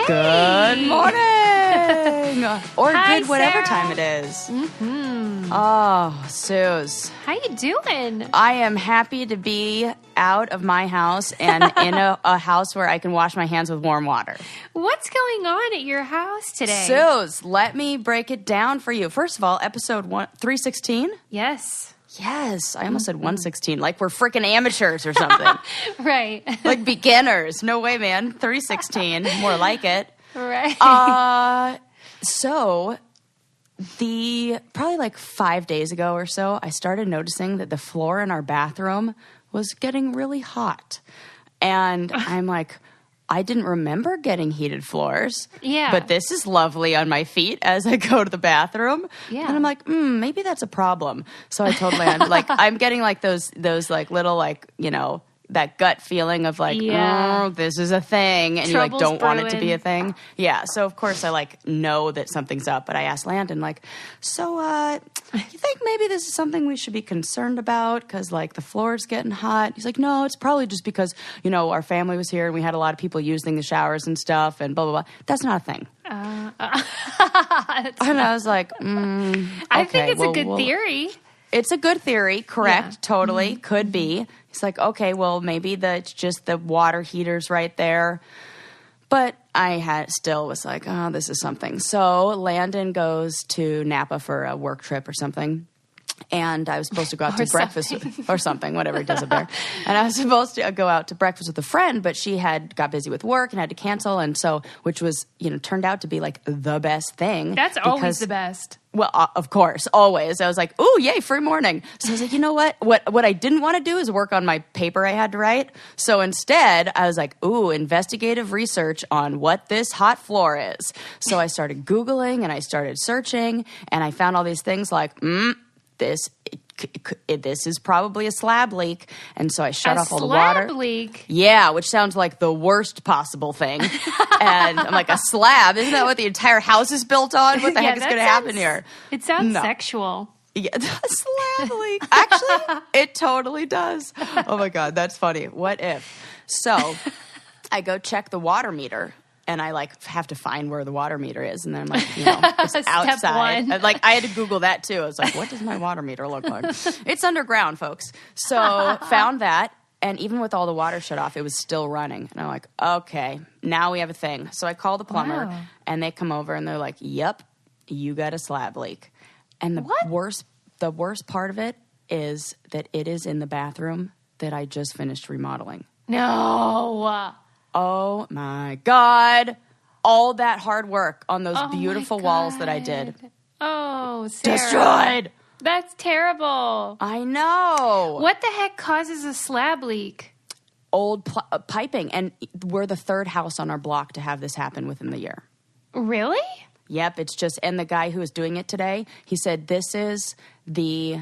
Good morning! Or Hi, good whatever Sarah. time it is. Mm-hmm. Oh, Suze. How you doing? I am happy to be out of my house and in a house where I can wash my hands with warm water. What's going on at your house today? Suze, let me break it down for you. First of all, episode 316? Yes. Yes, I almost said 116, like we're freaking amateurs or something. Right. Like beginners. No way, man. 316, more like it. Right. So probably like 5 days ago or so, I started noticing that the floor in our bathroom was getting really hot. And I'm like, I didn't remember getting heated floors. Yeah. But this is lovely on my feet as I go to the bathroom. Yeah. And I'm like, maybe that's a problem. So I told Land, like, I'm getting like those like little like, you know, that gut feeling of like, oh, this is a thing. And Trouble's you like don't want it to be brewing. a thing. Yeah. So of course I like know that something's up. But I asked Landon like, so you think maybe this is something we should be concerned about? Because like the floor's getting hot. He's like, no, it's probably just because, you know, our family was here and we had a lot of people using the showers and stuff and blah, blah, blah. That's not a thing. And I was like, I think it's a good theory. It's a good theory, correct? Yeah. Totally, could be. It's like, okay, well, maybe it's just the water heaters right there. But I still was like, oh, this is something. So Landon goes to Napa for a work trip or something. And I was supposed to go out to breakfast or something, whatever he does up there. And I was supposed to go out to breakfast with a friend, but she got busy with work and had to cancel. And so, which was, you know, turned out to be like the best thing. That's always the best. Well, of course, always. I was like, ooh, yay, free morning. So I was like, you know what? What I didn't want to do is work on my paper I had to write. So instead, I was like, ooh, investigative research on what this hot floor is. So I started Googling and I started searching and I found all these things like, this is probably a slab leak. And so I shut off all the water. A slab leak? Yeah, which sounds like the worst possible thing. And I'm like, a slab? Isn't that what the entire house is built on? What the heck is going to happen here? It sounds sexual. Yeah, a slab leak. Actually, it totally does. Oh my God, that's funny. What if? So I go check the water meter. And I like have to find where the water meter is, and then I'm like, you know, it's outside. One. Like I had to Google that too. I was like, what does my water meter look like? It's underground, folks. So found that, and even with all the water shut off, it was still running. And I'm like, okay, now we have a thing. So I call the plumber, and they come over, and they're like, yep, you got a slab leak. And the worst part of it is that it is in the bathroom that I just finished remodeling. No. Oh my God. All that hard work on those beautiful walls that I did. Oh, Sarah. Destroyed. That's terrible. I know. What the heck causes a slab leak? Old piping. And we're the third house on our block to have this happen within the year. Really? Yep. It's just, and the guy who was doing it today, he said, this is the,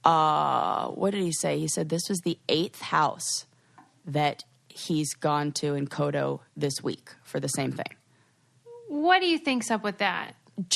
what did he say? He said, this was the 8th house that he's gone to in Kodo this week for the same thing. What do you think's up with that?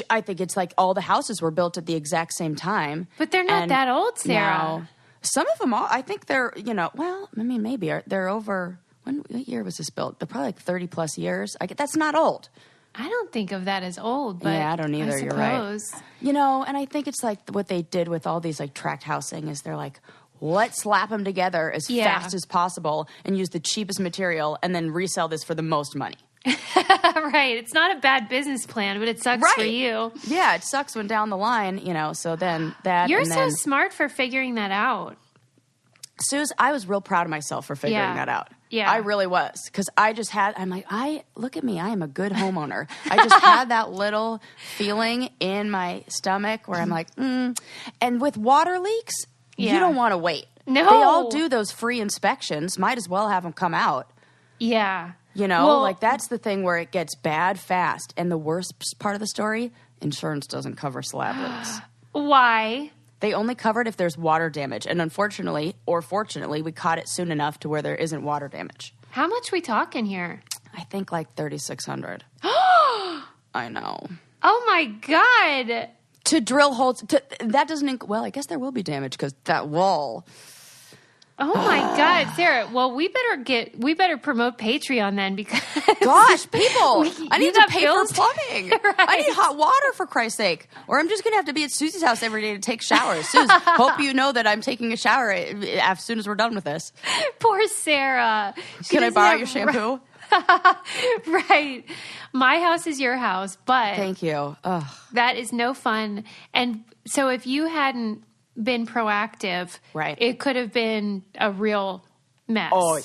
I think it's like all the houses were built at the exact same time. But they're not that old, Sarah. Now, some of them are. I think they're, you know, well, I mean, maybe they're over, what year was this built? They're probably like 30 plus years. That's not old. I don't think of that as old, but yeah, I don't either. You're right. You know, and I think it's like what they did with all these like tract housing is they're like, let's slap them together as fast as possible and use the cheapest material and then resell this for the most money. Right. It's not a bad business plan, but it sucks for you. Yeah, it sucks when down the line, you know, so then that. You're so smart for figuring that out. Suze, I was real proud of myself for figuring that out. Yeah. I really was. Because I'm like, look at me, I am a good homeowner. I just had that little feeling in my stomach where I'm like, And with water leaks, you don't want to wait. No. They all do those free inspections. Might as well have them come out. Yeah. You know, like that's the thing where it gets bad fast. And the worst part of the story, insurance doesn't cover slab leaks. Why? They only cover it if there's water damage. And unfortunately, or fortunately, we caught it soon enough to where there isn't water damage. How much we talking here? I think like $3,600. I know. Oh my God. To drill holes. That doesn't, well, I guess there will be damage because that wall. Oh my God, Sarah. Well, we better promote Patreon then, because gosh, people, I need to pay bills. for plumbing. Right. I need hot water, for Christ's sake. Or I'm just going to have to be at Susie's house every day to take showers. Suze, hope you know that I'm taking a shower as soon as we're done with this. Poor Sarah. Can I borrow your shampoo? Right. My house is your house, but thank you. Ugh. That is no fun. And so if you hadn't been proactive, right, it could have been a real mess. Oh,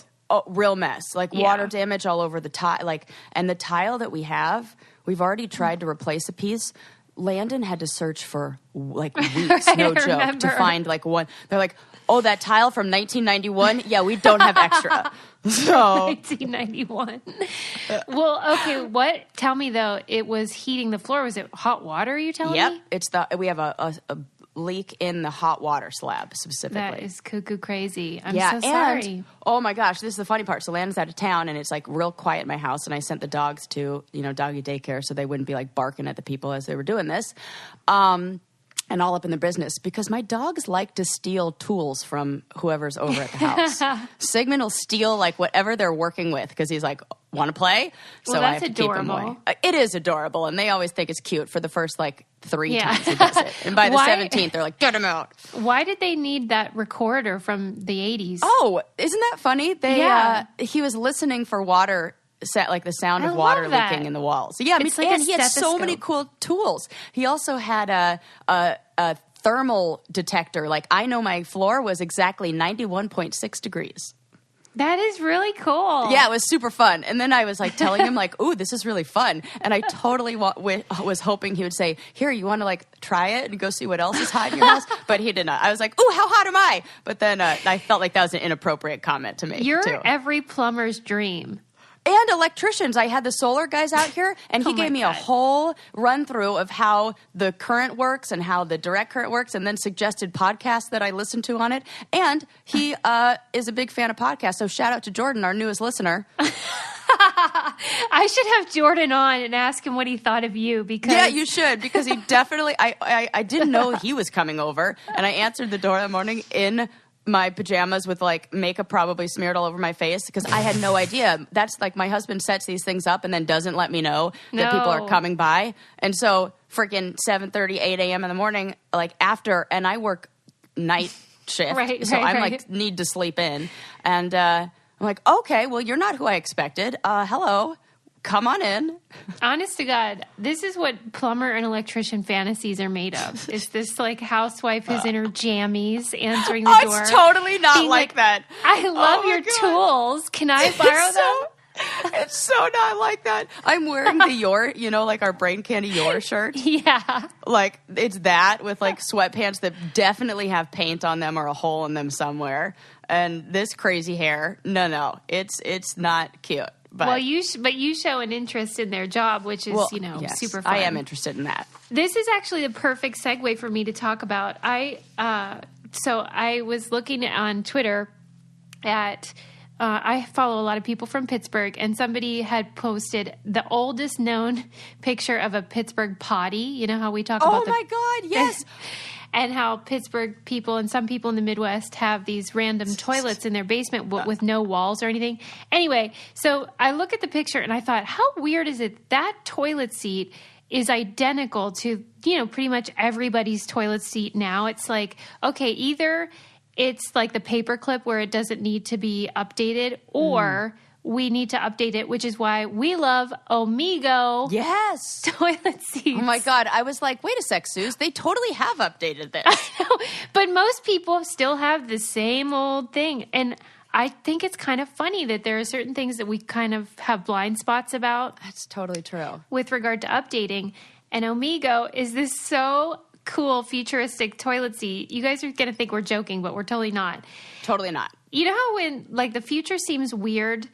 real mess. Like water damage all over the tile. And the tile that we have, we've already tried to replace a piece. Landon had to search for like weeks, no joke, to find like one. They're like, oh, that tile from 1991? Yeah, we don't have extra. So 1991. Well, okay. Tell me though, it was heating the floor. Was it hot water? Are you telling me? Yep. We have a leak in the hot water slab specifically. That is cuckoo crazy. I'm so sorry. And, oh my gosh, this is the funny part. So Landon's out of town and it's like real quiet in my house, and I sent the dogs to, doggy daycare so they wouldn't be like barking at the people as they were doing this. And all up in the business, because my dogs like to steal tools from whoever's over at the house. Sigmund will steal like whatever they're working with because he's like, want to play? So that's I have to adorable. keep him away. It is adorable, and they always think it's cute for the first like 3 times he does it. And by the 17th, they're like, get him out. Why did they need that recorder from the 80s? Oh, isn't that funny? He was listening for water. Like the sound of water leaking in the walls. So yeah, and he had so many cool tools. He also had a thermal detector. Like I know my floor was exactly 91.6 degrees. That is really cool. Yeah, it was super fun. And then I was like telling him like, ooh, this is really fun. And I totally was hoping he would say, here, you want to like try it and go see what else is hot in your house? But he did not. I was like, ooh, how hot am I? But then I felt like that was an inappropriate comment to make. You're every plumber's dream. And electricians. I had the solar guys out here, and he gave me a whole run through of how the current works and how the direct current works, and then suggested podcasts that I listen to on it. And he is a big fan of podcasts. So shout out to Jordan, our newest listener. I should have Jordan on and ask him what he thought of you, because you should, because he definitely I didn't know he was coming over, and I answered the door that morning in my pajamas with like makeup probably smeared all over my face because I had no idea. That's like my husband sets these things up and then doesn't let me know that people are coming by. And so freaking 7:30, 8 a.m. in the morning, like after, and I work night shift. I'm like need to sleep in. And I'm like, okay, well, you're not who I expected. Hello. Come on in. Honest to God, this is what plumber and electrician fantasies are made of. It's this like housewife who's in her jammies answering the door. It's totally not like that. I love your tools. Can I borrow them? It's so not like that. I'm wearing the your, like our Brain Candy your shirt. Yeah. Like it's that with like sweatpants that definitely have paint on them or a hole in them somewhere. And this crazy hair. No, it's not cute. But, you show an interest in their job, which is, yes, super fun. I am interested in that. This is actually the perfect segue for me to talk about. So I was looking on Twitter at, I follow a lot of people from Pittsburgh, and somebody had posted the oldest known picture of a Pittsburgh potty. You know how we talk about Oh my God, yes. And how Pittsburgh people and some people in the Midwest have these random toilets in their basement with no walls or anything. Anyway, so I look at the picture and I thought, how weird is it that toilet seat is identical to, pretty much everybody's toilet seat now. It's like, okay, either it's like the paperclip where it doesn't need to be updated, or we need to update it, which is why we love Omigo. Yes. Toilet seats. Oh my God. I was like, wait a sec, Suze. They totally have updated this. I know, but most people still have the same old thing. And I think it's kind of funny that there are certain things that we kind of have blind spots about. That's totally true. With regard to updating. And Omigo is this so cool, futuristic toilet seat. You guys are going to think we're joking, but we're totally not. Totally not. You know how when, like, the future seems weird,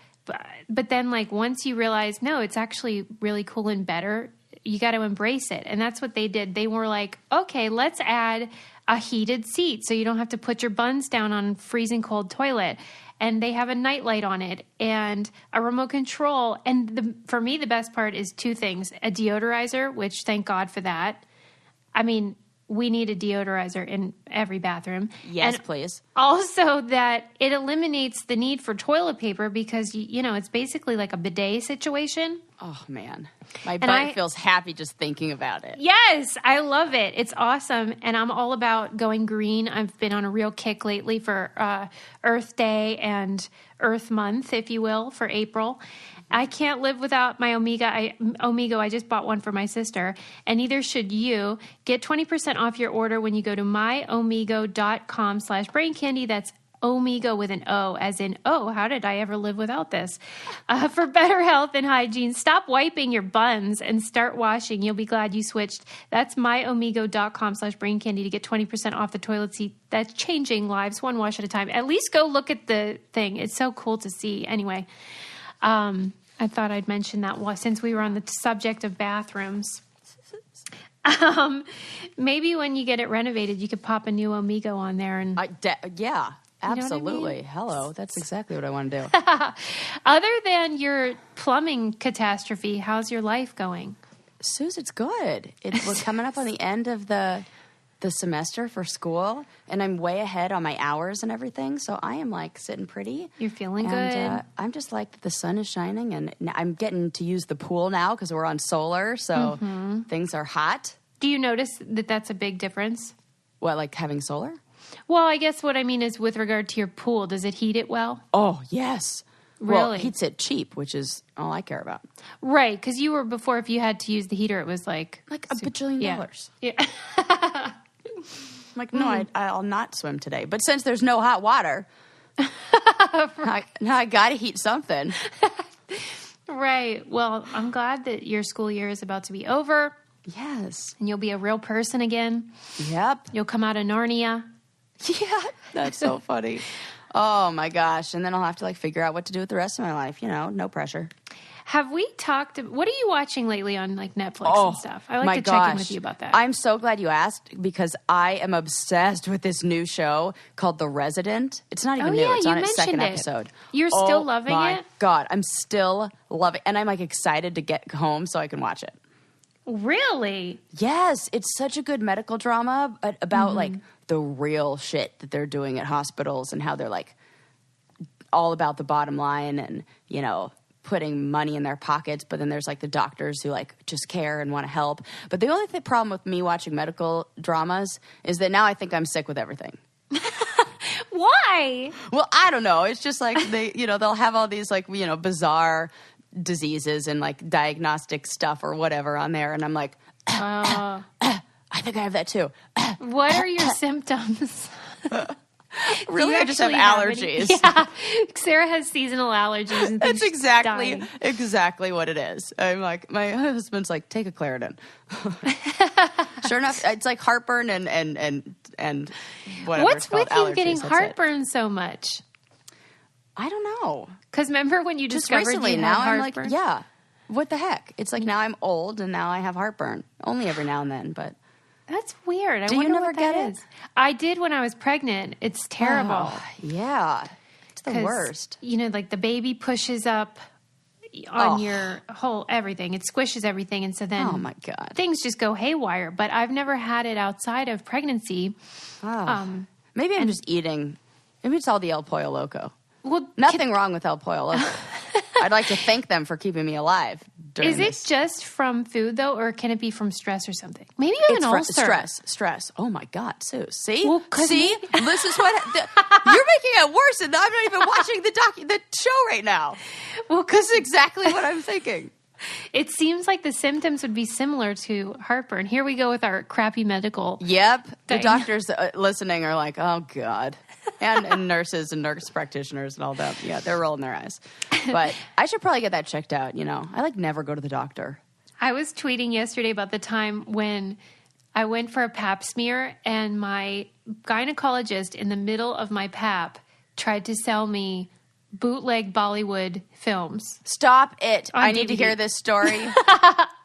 but then, like, once you realize, no, it's actually really cool and better, you got to embrace it. And that's what they did. They were like, okay, let's add a heated seat so you don't have to put your buns down on a freezing cold toilet. And they have a nightlight on it and a remote control. And for me, the best part is two things. A deodorizer, which thank God for that. I mean, we need a deodorizer in every bathroom. Yes, and please. Also that it eliminates the need for toilet paper because, it's basically like a bidet situation. Oh, man. My butt feels happy just thinking about it. Yes, I love it. It's awesome. And I'm all about going green. I've been on a real kick lately for Earth Day and Earth Month, if you will, for April. I can't live without my Omigo. I just bought one for my sister, and neither should you. Get 20% off your order when you go to myomigo.com/braincandy. That's Omigo with an O, as in, oh, how did I ever live without this? For better health and hygiene, stop wiping your buns and start washing. You'll be glad you switched. That's myomigo.com/braincandy to get 20% off the toilet seat. That's changing lives one wash at a time. At least go look at the thing. It's so cool to see. Anyway, I thought I'd mention that since we were on the subject of bathrooms. Maybe when you get it renovated, you could pop a new Omigo on there. And yeah, absolutely. You know what I mean? Hello, that's exactly what I want to do. Other than your plumbing catastrophe, how's your life going? Suze, it's good. We're coming up on the end of the semester for school, and I'm way ahead on my hours and everything, so I am like sitting pretty. You're feeling good. I'm just like, the sun is shining, and I'm getting to use the pool now because we're on solar, so things are hot. Do you notice that that's a big difference? What, like having solar? Well, I guess what I mean is with regard to your pool, does it heat it well? Oh, yes. Really? Well, it heats it cheap, which is all I care about. Right, because you were before, if you had to use the heater, it was like a bajillion dollars. Yeah. I'm like, no, I'll not swim today. But since there's no hot water, now I got to heat something. Right. Well, I'm glad that your school year is about to be over. Yes. And you'll be a real person again. Yep. You'll come out of Narnia. Yeah, that's so funny. Oh, my gosh. And then I'll have to figure out what to do with the rest of my life. No pressure. Have we talked? What are you watching lately on Netflix and stuff? I like to check in with you about that. I'm so glad you asked because I am obsessed with this new show called The Resident. It's not even new. It's on its second episode. You're still loving it? Oh my God, I'm still loving it. And I'm excited to get home so I can watch it. Really? Yes, it's such a good medical drama about the real shit that they're doing at hospitals and how they're all about the bottom line and, putting money in their pockets, but then there's the doctors who just care and want to help. But the only problem with me watching medical dramas is that now I think I'm sick with everything. Why? Well, I don't know. It's just they, they'll have all these bizarre diseases and diagnostic stuff or whatever on there, and I'm like, I think I have that too. What are your symptoms? Really, I just have allergies. Yeah, Sarah has seasonal allergies. And that's exactly what it is. I'm my husband's take a Claritin. Sure enough, it's heartburn and whatever. What's with you allergies, getting heartburn so much? I don't know. Because remember when you just discovered recently, you now had heartburn? I'm yeah. What the heck? It's now I'm old and now I have heartburn. Only every now and then, but. That's weird. Do you never get it? I did when I was pregnant. It's terrible. Oh, yeah. It's the worst. The baby pushes up on your whole everything. It squishes everything. And so then oh my God, things just go haywire. But I've never had it outside of pregnancy. Maybe I'm just eating. Maybe it's all the El Pollo Loco. Well, nothing wrong with El Pollo Loco. I'd like to thank them for keeping me alive. Is it just from food, though, or can it be from stress or something? Maybe you have an ulcer. Stress. Oh, my God, Sue. See? Well, see? This is what... you're making it worse, and I'm not even watching the show right now. Well, because it's exactly what I'm thinking. It seems like the symptoms would be similar to heartburn. Here we go with our crappy medical Yep. thing. The doctors listening are like, oh, God. And nurses and nurse practitioners and all that. Yeah, they're rolling their eyes. But I should probably get that checked out, I never go to the doctor. I was tweeting yesterday about the time when I went for a pap smear and my gynecologist in the middle of my pap tried to sell me bootleg Bollywood films. Stop it. I DVD. need to hear this story.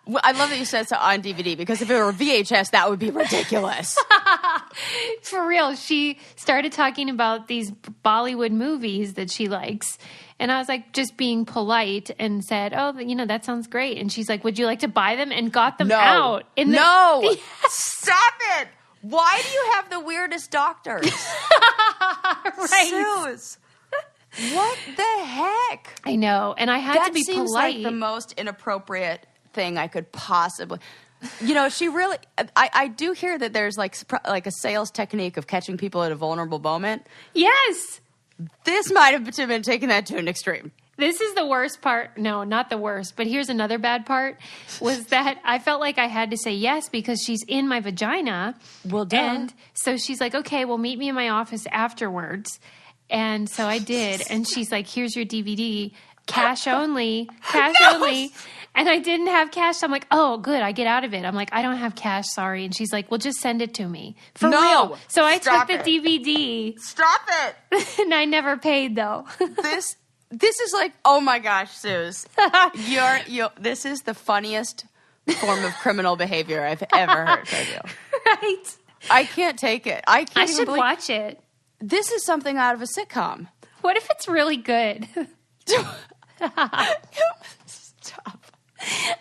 I love that you said so on DVD because if it were VHS, that would be ridiculous. For real. She started talking about these Bollywood movies that she likes. And I was just being polite and said, oh, that sounds great. And she's like, would you like to buy them? And got them out. No. Stop it. Why do you have the weirdest doctors? Right. Suze. What the heck? I know. And I had to be seems polite. like the most inappropriate thing I could possibly... she really... I do hear that there's like a sales technique of catching people at a vulnerable moment. Yes. This might have been taking that to an extreme. This is the worst part. No, not the worst. But here's another bad part, was that I felt like I had to say yes because she's in my vagina. Well, duh. And so she's like, okay, well, meet me in my office afterwards. And so I did. And she's like, here's your DVD. Cash only. Cash only. And I didn't have cash. So I'm like, oh, good. I get out of it. I'm like, I don't have cash. Sorry. And she's like, well, just send it to me. For real. So I took the DVD. Stop it. And I never paid, though. This is like, oh my gosh, Suze. This is the funniest form of criminal behavior I've ever heard from you. Right. I can't take it. I should watch it. This is something out of a sitcom. What if it's really good? Stop.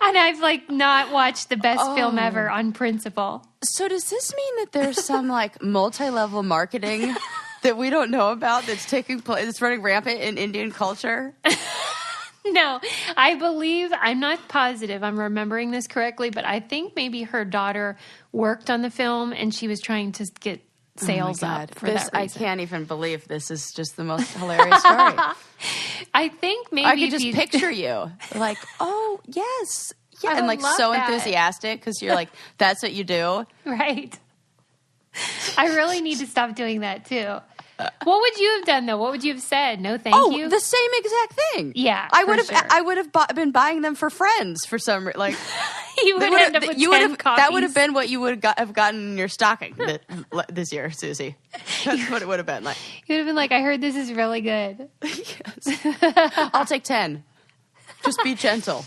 And I've like not watched the best film ever on principle. So does this mean that there's some like multi-level marketing that we don't know about that's taking place, that's running rampant in Indian culture? No, I believe, I'm not positive I'm remembering this correctly, but I think maybe her daughter worked on the film and she was trying to get sales up for that reason. I can't even believe this is just the most hilarious story. I think maybe I could just picture you like, oh, yes. Yeah, and like so enthusiastic because you're like, that's what you do. Right. I really need to stop doing that too. What would you have done though? What would you have said? No, thank you. The same exact thing. Yeah, I would have been buying them for friends for some like. You would end up with 10 copies. That would have been what you would have gotten in your stocking this year, Susie. That's what it would have been like. You would have been like, I heard this is really good. Yes. I'll take 10. Just be gentle.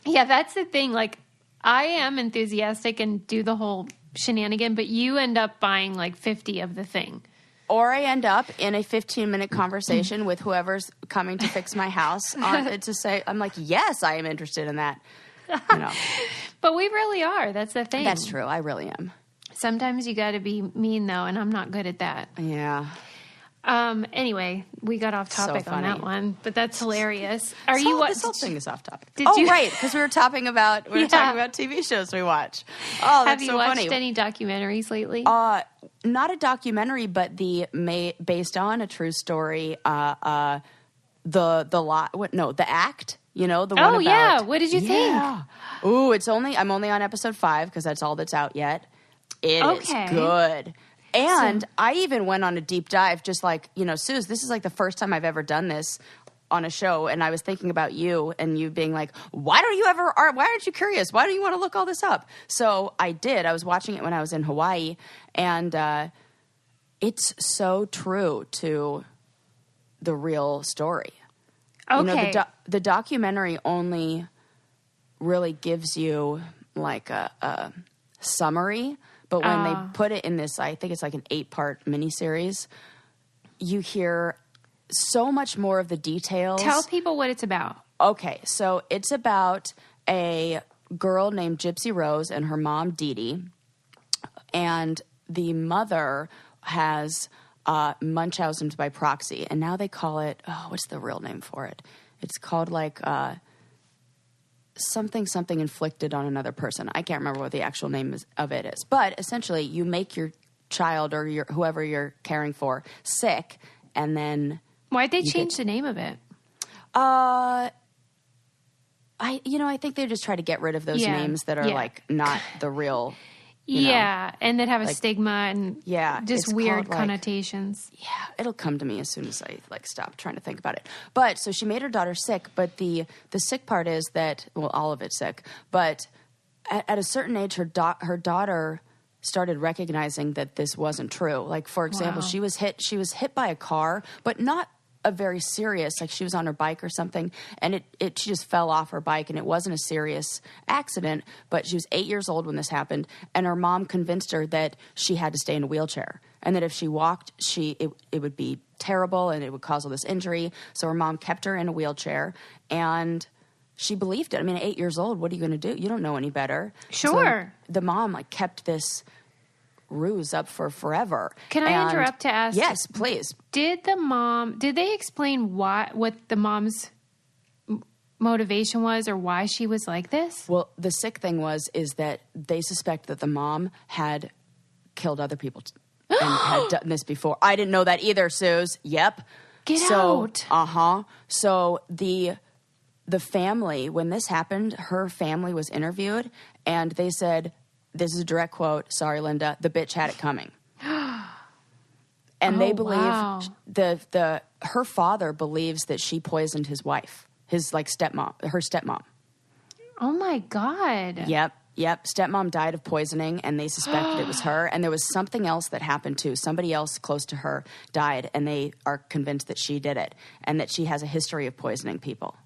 Yeah, that's the thing. Like, I am enthusiastic and do the whole shenanigan, but you end up buying like 50 of the thing. Or I end up in a 15-minute conversation with whoever's coming to fix my house to say, I'm like, yes, I am interested in that. You know. But we really are. That's the thing. That's true. I really am. Sometimes you got to be mean, though, and I'm not good at that. Yeah. Anyway, we got off topic on that one, but that's hilarious. This whole thing is off topic. Right, because we were talking about TV shows we watch. Oh, that's so funny. Have you watched any documentaries lately? Not a documentary, but based on a true story. The Act. You know, the one about... Oh, yeah. What did you think? Ooh, I'm only on episode 5 because that's all that's out yet. It is good. And I even went on a deep dive, just like, Suze, this is like the first time I've ever done this on a show. And I was thinking about you and you being like, why aren't you curious? Why don't you want to look all this up? So I did. I was watching it when I was in Hawaii. And it's so true to the real story. Okay. The documentary only really gives you like a summary, but when they put it in this, I think it's like an 8-part miniseries, you hear so much more of the details. Tell people what it's about. Okay, so it's about a girl named Gypsy Rose and her mom, DeeDee, and the mother has... Munchausen's by proxy, and now they call it, what's the real name for it? It's called like something inflicted on another person. I can't remember what the actual name of it is, but essentially you make your child or whoever you're caring for sick, and then why'd they change the name of it? I think they just try to get rid of those names that are like not the real. And that have a stigma and just weird connotations. It'll come to me as soon as I stop trying to think about it. But so she made her daughter sick, but the sick part is that, well, all of it's sick, but at a certain age, her daughter started recognizing that this wasn't true. Like, for example, she was hit by a car, but not a very serious, like she was on her bike or something, and she just fell off her bike, and it wasn't a serious accident, but she was 8 years old when this happened, and her mom convinced her that she had to stay in a wheelchair, and that if she walked, it would be terrible, and it would cause all this injury, so her mom kept her in a wheelchair, and she believed it. I mean, at 8 years old, what are you going to do? You don't know any better. Sure. So the mom, kept this ruse up for forever. Can I interrupt to ask? Yes, please. Did they explain what the mom's motivation was or why she was like this? Well, the sick thing is that they suspect that the mom had killed other people and had done this before. I didn't know that either, Suze. Yep. Get out. So the family, when this happened, her family was interviewed, and they said, this is a direct quote, sorry, Linda, the bitch had it coming. And they believe her father believes that she poisoned his wife, his her stepmom. Oh my God. Yep. Stepmom died of poisoning, and they suspected it was her. And there was something else that happened too. Somebody else close to her died, and they are convinced that she did it, and that she has a history of poisoning people.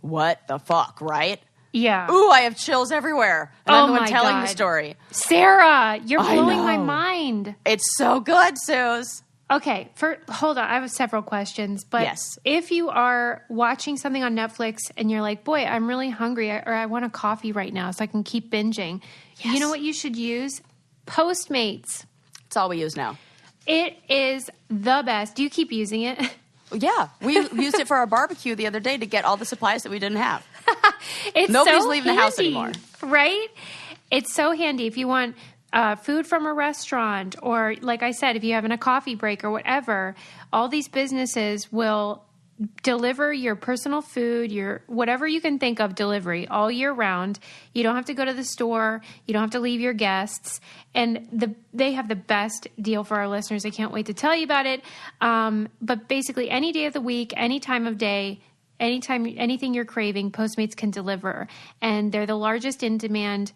What the fuck, right? Yeah. Ooh, I have chills everywhere. And I'm the one telling the story. Sarah, you're blowing my mind. It's so good, Suze. Okay, hold on. I have several questions. But yes. If you are watching something on Netflix and you're like, boy, I'm really hungry, or I want a coffee right now so I can keep binging, you know what you should use? Postmates. It's all we use now. It is the best. Do you keep using it? Yeah. We used it for our barbecue the other day to get all the supplies that we didn't have. Nobody's so leaving the house anymore. Right? It's so handy if you want food from a restaurant, or like I said, if you're having a coffee break or whatever, all these businesses will deliver your personal food, your whatever you can think of delivery all year round. You don't have to go to the store. You don't have to leave your guests. And they have the best deal for our listeners. I can't wait to tell you about it. But basically any day of the week, any time of day, anytime, anything you're craving, Postmates can deliver. And they're the largest on-demand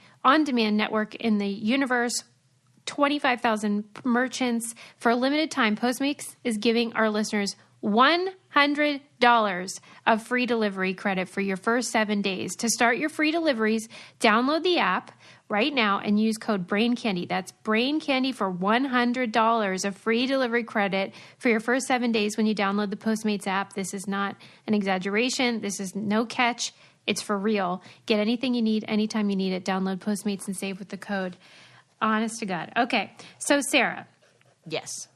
network in the universe. 25,000 merchants. For a limited time, Postmates is giving our listeners $100 of free delivery credit for your first 7 days. To start your free deliveries, download the app right now and use code BRAINCANDY. That's BRAINCANDY for $100 of free delivery credit for your first 7 days when you download the Postmates app. This is not an exaggeration. This is no catch. It's for real. Get anything you need anytime you need it. Download Postmates and save with the code. Honest to God. Okay. So, Sarah. Yes.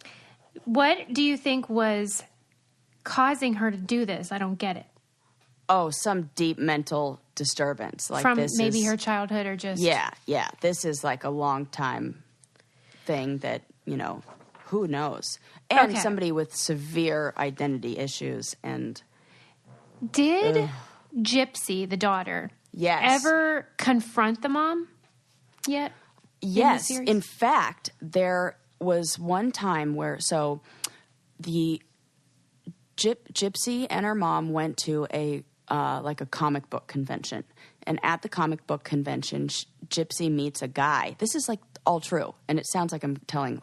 What do you think was causing her to do this? I don't get it. Oh, some deep mental disturbance. Like from this maybe her childhood or just... Yeah. This is like a long time thing that, who knows? And somebody with severe identity issues. And did Gypsy, the daughter, ever confront the mom yet? Yes. In fact, there was one time where, the Gypsy and her mom went to a comic book convention. And at the comic book convention, Gypsy meets a guy. This is all true. And it sounds like I'm telling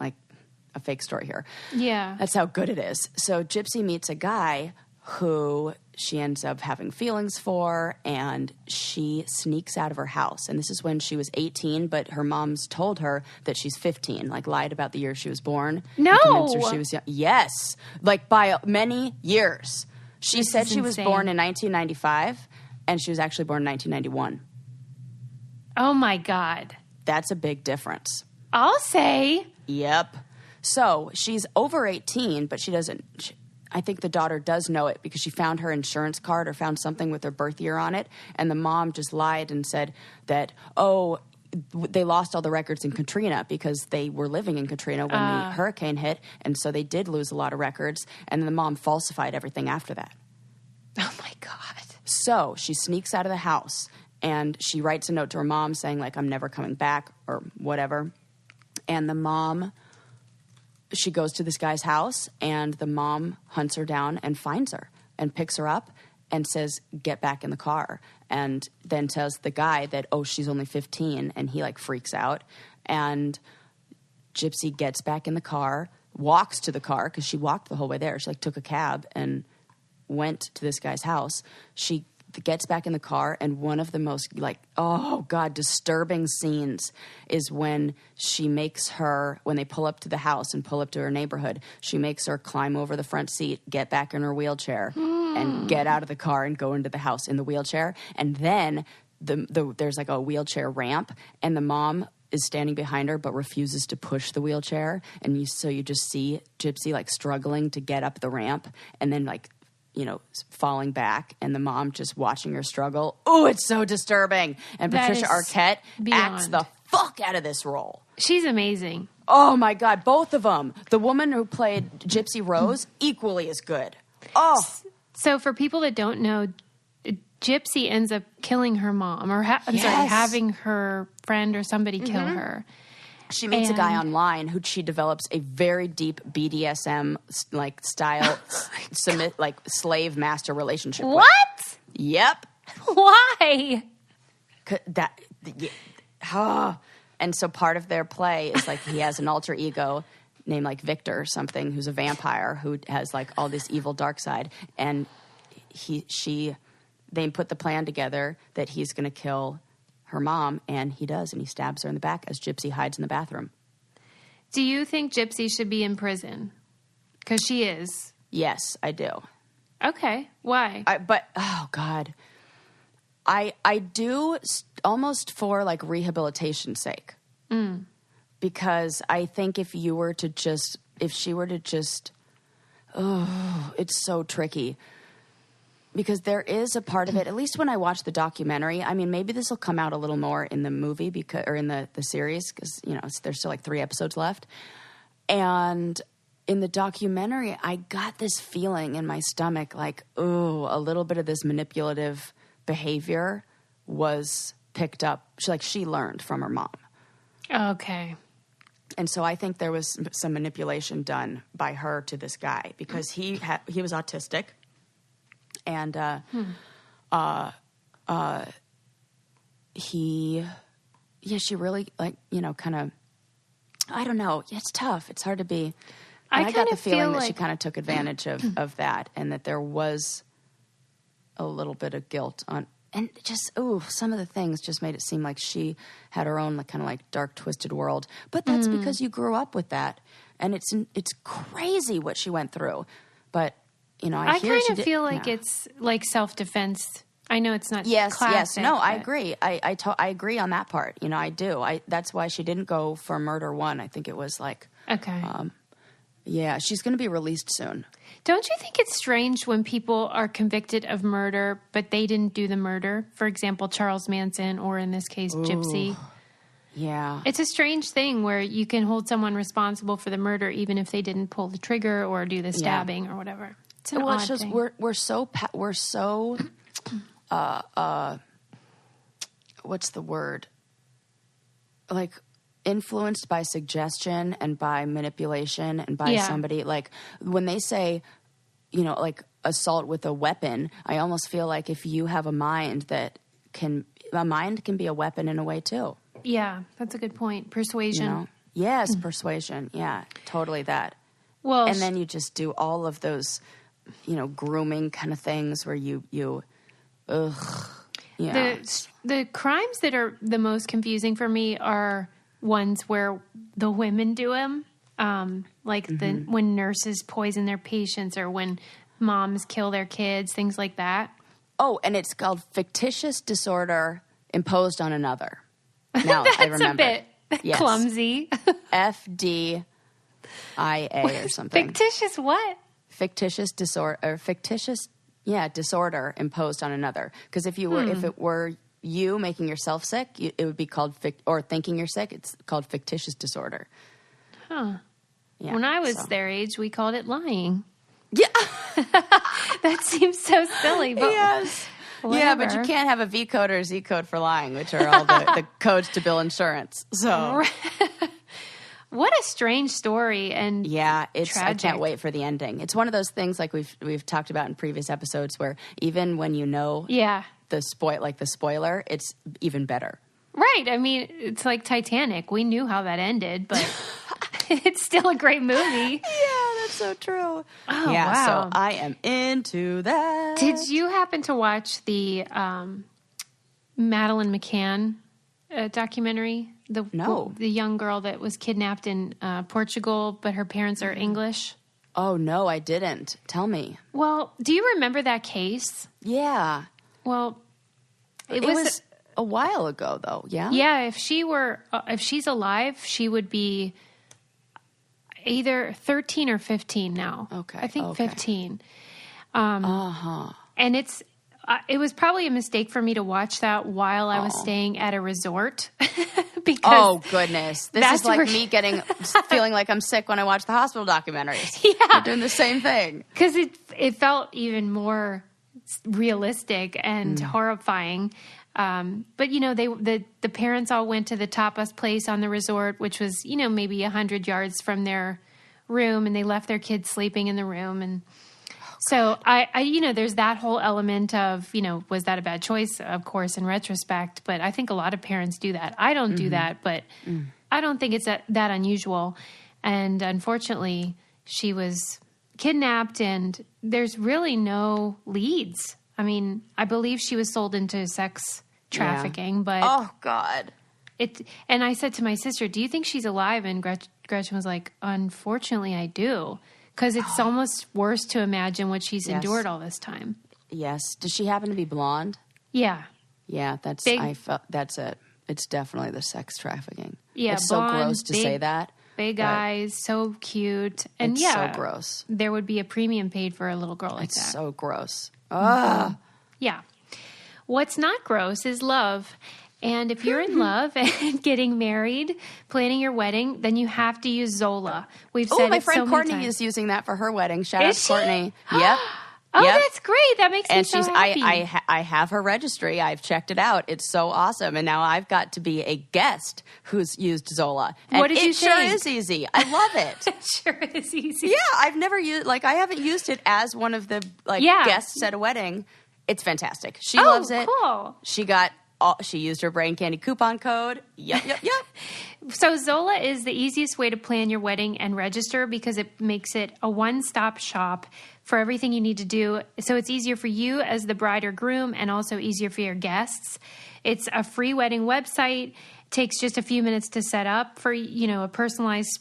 a fake story here. Yeah. That's how good it is. So Gypsy meets a guy who she ends up having feelings for, and she sneaks out of her house. And this is when she was 18, but her mom's told her that she's 15, lied about the year she was born. No! Convinced her she was young. Yes. By many years. She said she was born in 1995, and she was actually born in 1991. Oh, my God. That's a big difference. I'll say. Yep. So she's over 18, but she doesn't... I think the daughter does know it because she found her insurance card or found something with her birth year on it. And the mom just lied and said that, they lost all the records in Katrina because they were living in Katrina when the hurricane hit. And so they did lose a lot of records. And then the mom falsified everything after that. Oh, my God. So she sneaks out of the house and she writes a note to her mom saying, I'm never coming back or whatever. And the mom... She goes to this guy's house, and the mom hunts her down and finds her and picks her up and says, get back in the car. And then tells the guy that, she's only 15, and he, freaks out. And Gypsy gets back in the car, walks to the car, because she walked the whole way there. She, took a cab and went to this guy's house. She gets back in the car, and one of the most, disturbing scenes is when she makes her, when they pull up to the house and pull up to her neighborhood, she makes her climb over the front seat, get back in her wheelchair, and get out of the car and go into the house in the wheelchair. And then there's a wheelchair ramp, and the mom is standing behind her but refuses to push the wheelchair. And so you just see Gypsy like struggling to get up the ramp and then like, falling back, and the mom just watching her struggle. Oh, it's so disturbing. And Patricia Arquette acts the fuck out of this role. She's amazing. Oh my God, both of them. The woman who played Gypsy Rose, equally as good. Oh. So for people that don't know, Gypsy ends up killing her mom, or having her friend or somebody kill her. She meets a guy online who she develops a very deep BDSM like style, like slave master relationship with. What? Yep. Why? And so part of their play is like he has an alter ego named like Victor or something, who's a vampire who has like all this evil dark side, and they put the plan together that he's going to kill her mom, and he does, and he stabs her in the back as Gypsy hides in the bathroom. Do you think Gypsy should be in prison? Because she is. Yes, I do. Okay, why? Oh God, I do almost for like rehabilitation's sake, because I think if she were to just, it's so tricky. Because there is a part of it, at least when I watch the documentary, I mean, maybe this will come out a little more in the movie or in the series, because, there's still like 3 episodes left. And in the documentary, I got this feeling in my stomach like, ooh, a little bit of this manipulative behavior was picked up. She learned from her mom. Okay. And so I think there was some manipulation done by her to this guy, because he was autistic. And she really kind of, I don't know. It's tough. It's hard to be. I got the feeling that she kind of took advantage of that, and that there was a little bit of guilt on, and just, some of the things just made it seem like she had her own kind of like dark, twisted world. But that's because you grew up with that, and it's crazy what she went through. But I kind of feel like it's like self-defense. I know it's not classic. Yes. No, but... I agree. I agree on that part. I do. That's why she didn't go for Murder 1. I think it was like... Okay. Yeah, she's going to be released soon. Don't you think it's strange when people are convicted of murder, but they didn't do the murder? For example, Charles Manson, or in this case, Gypsy. Yeah. It's a strange thing where you can hold someone responsible for the murder even if they didn't pull the trigger or do the stabbing or whatever. It's an odd thing. We're so what's the word? Like influenced by suggestion and by manipulation and by somebody. Like when they say, like assault with a weapon, I almost feel like if you have a mind can be a weapon in a way too. Yeah, that's a good point. Persuasion. Yes, persuasion. Yeah, totally that. Well, and then you just do all of those, grooming kind of things where the crimes that are the most confusing for me are ones where the women do them, when nurses poison their patients or when moms kill their kids, things like that. Oh, and it's called fictitious disorder imposed on another. Now I remember. That's a bit clumsy. FDIA or something. Fictitious what? Fictitious disorder, or disorder imposed on another. Because if it were you making yourself sick, it would be called or thinking you're sick. It's called fictitious disorder. Huh. Yeah, when I was their age, we called it lying. Yeah, that seems so silly. But yes. Whatever. Yeah, but you can't have a V code or a Z code for lying, which are all the codes to bill insurance. So. What a strange story, and tragic. I can't wait for the ending. It's one of those things like we've talked about in previous episodes where even when the spoiler, it's even better. Right. I mean, it's like Titanic. We knew how that ended, but it's still a great movie. Yeah, that's so true. Oh, wow. So I am into that. Did you happen to watch the Madeleine McCann documentary? No. The young girl that was kidnapped in Portugal, but her parents are English. Oh, no, I didn't. Tell me. Well, do you remember that case? Yeah. Well, it was a while ago, though. Yeah. Yeah, if she's alive, she would be either 13 or 15 now. Okay. I think 15. Uh-huh. And it was probably a mistake for me to watch that while I was staying at a resort. Because oh, goodness. This is like where- me feeling like I'm sick when I watch the hospital documentaries. Yeah. You're doing the same thing. Because it felt even more realistic and horrifying. But, you know, the parents all went to the tapas place on the resort, which was, you know, maybe 100 yards from their room, and they left their kids sleeping in the room. And so I, you know, there's that whole element of, you know, was that a bad choice? Of course, in retrospect, but I think a lot of parents do that. I don't do that, but I don't think it's that unusual. And unfortunately, she was kidnapped, and there's really no leads. I mean, I believe she was sold into sex trafficking, but oh God, and I said to my sister, "Do you think she's alive?" And Gretchen was like, "Unfortunately, I do." Because it's almost worse to imagine what she's endured all this time. Yes. Does she happen to be blonde? Yeah. Yeah, that's it. It's definitely the sex trafficking. Yeah, it's blonde, so gross to say that. Big eyes, so cute. And it's so gross. There would be a premium paid for a little girl like that. It's so gross. Ugh. Yeah. What's not gross is love. And if you're in love and getting married, planning your wedding, then you have to use Zola. We've said my it friend so Courtney many times. is using that for her wedding. Shout Is out to she? Courtney. Yep. Oh, Yep. that's great. That makes me so happy. I have her registry. I've checked it out. It's so awesome. And now I've got to be a guest who's used Zola. And What did you it sure think? is easy. I love it. It sure is easy. Yeah, I've never used, I haven't used it as one of the, guests at a wedding. It's fantastic. She loves it. Cool. She used her Brain Candy coupon code. Yep. So Zola is the easiest way to plan your wedding and register because it makes it a one-stop shop for everything you need to do. So it's easier for you as the bride or groom and also easier for your guests. It's a free wedding website. It takes just a few minutes to set up for, you know, a personalized